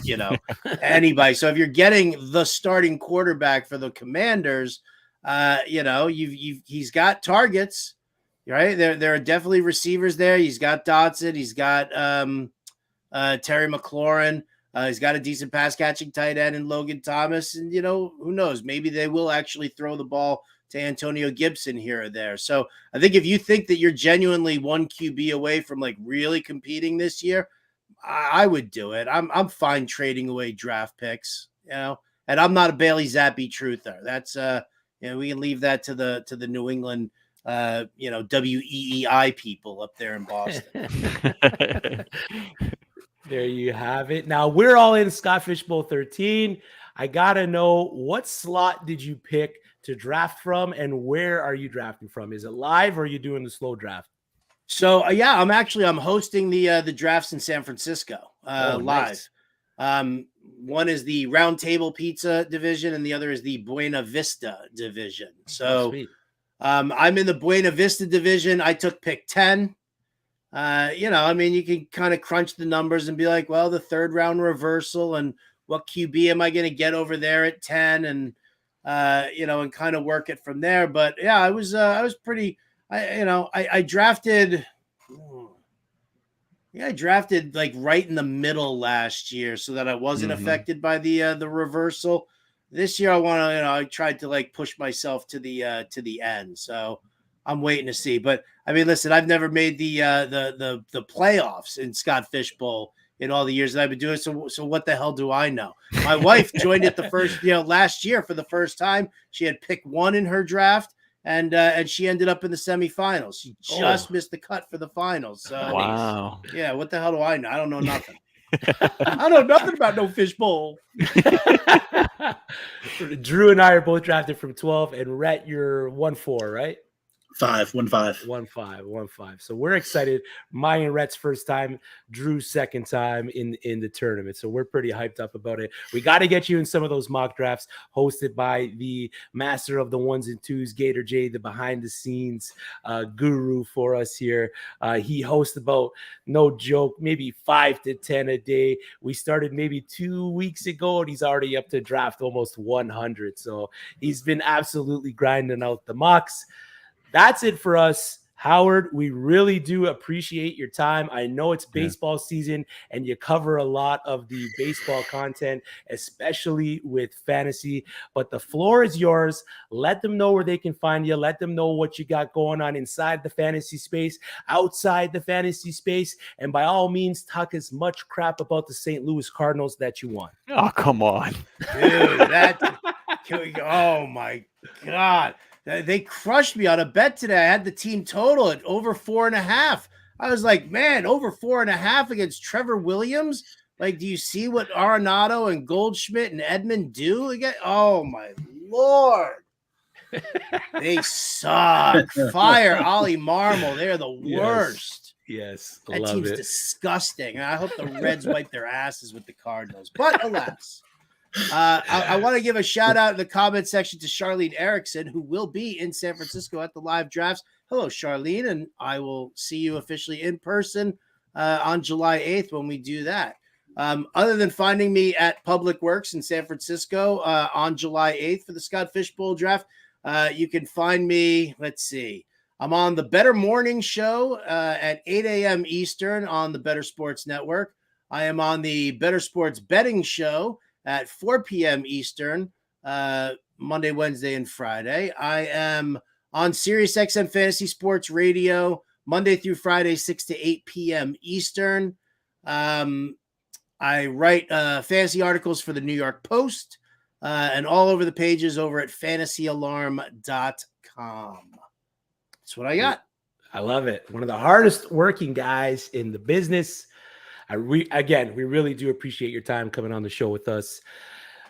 anybody. So if you're getting the starting quarterback for the Commanders, he's got targets, right? There are definitely receivers there. He's got Dotson, he's got Terry McLaurin. He's got a decent pass catching tight end in Logan Thomas. And, who knows? Maybe they will actually throw the ball to Antonio Gibson here or there. So I think if you think that you're genuinely one QB away from like really competing this year, I would do it. I'm fine trading away draft picks, and I'm not a Bailey Zappi truther. That's, we can leave that to the New England, WEEI people up there in Boston. There you have it. Now we're all in Scott Fishbowl 13. I got to know, what slot did you pick to draft from, and where are you drafting from? Is it live or are you doing the slow draft? So I'm hosting the drafts in San Francisco live. Nice. One is the Round Table Pizza division and the other is the Buena Vista division. So I'm in the Buena Vista division. I took pick 10. You can kind of crunch the numbers and be like, well, the third round reversal and what QB am I going to get over there at 10 and kind of work it from there. But yeah, I was pretty, I drafted like right in the middle last year so that I wasn't affected by the reversal. This year I tried to like push myself to the end. So I'm waiting to see. But I mean, listen, I've never made the playoffs in Scott Fishbowl in all the years that I've been doing. So what the hell do I know? My wife joined it the first, last year for the first time. She had pick 1 in her draft, and she ended up in the semifinals. She just missed the cut for the finals. So wow. Yeah, what the hell do I know? I don't know nothing. I know nothing about no fishbowl. Drew and I are both drafted from 12, and Rhett, you're 1-4, right? 1-5. 1-5. So we're excited. Mine and Rhett's first time, Drew's second time in the tournament. So we're pretty hyped up about it. We got to get you in some of those mock drafts hosted by the master of the 1s and 2s, Gator J, the behind the scenes guru for us here. He hosts about, no joke, maybe 5 to 10 a day. We started maybe 2 weeks ago, and he's already up to draft almost 100. So he's been absolutely grinding out the mocks. That's it for us. Howard, we really do appreciate your time. I know it's baseball season and you cover a lot of the baseball content, especially with fantasy, but the floor is yours. Let them know where they can find you. Let them know what you got going on inside the fantasy space, outside the fantasy space, and by all means, talk as much crap about the St. Louis Cardinals that you want. Oh, come on. Dude, oh my God. They crushed me on a bet today. I had the team total at over 4.5. I was like, man, over 4.5 against Trevor Williams. Like, do you see what Arenado and Goldschmidt and Edmund do again? Oh my Lord. They suck. Fire Ollie Marmol. They're the worst. Yes. That team's disgusting. I hope the Reds wipe their asses with the Cardinals. But alas. I want to give a shout out in the comment section to Charlene Erickson, who will be in San Francisco at the live drafts. Hello, Charlene, and I will see you officially in person on July 8th when we do that. Other than finding me at Public Works in San Francisco on July 8th for the Scott Fishbowl draft, you can find me, let's see, I'm on the Better Morning Show at 8 a.m. Eastern on the Better Sports Network. I am on the Better Sports Betting Show at 4 p.m. Eastern, Monday, Wednesday, and Friday. I am on SiriusXM Fantasy Sports Radio Monday through Friday, 6 to 8 p.m. Eastern. I write fantasy articles for the New York Post and all over the pages over at fantasyalarm.com. That's what I got. I love it. One of the hardest working guys in the business. We really do appreciate your time coming on the show with us.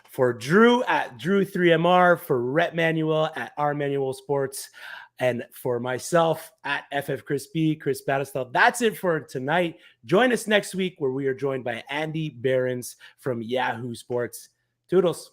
For Drew at Drew3MR, for Rhett Manuel at R Manuel Sports, and for myself at FF Chris B, Chris Battistel. That's it for tonight. Join us next week where we are joined by Andy Behrens from Yahoo Sports. Toodles.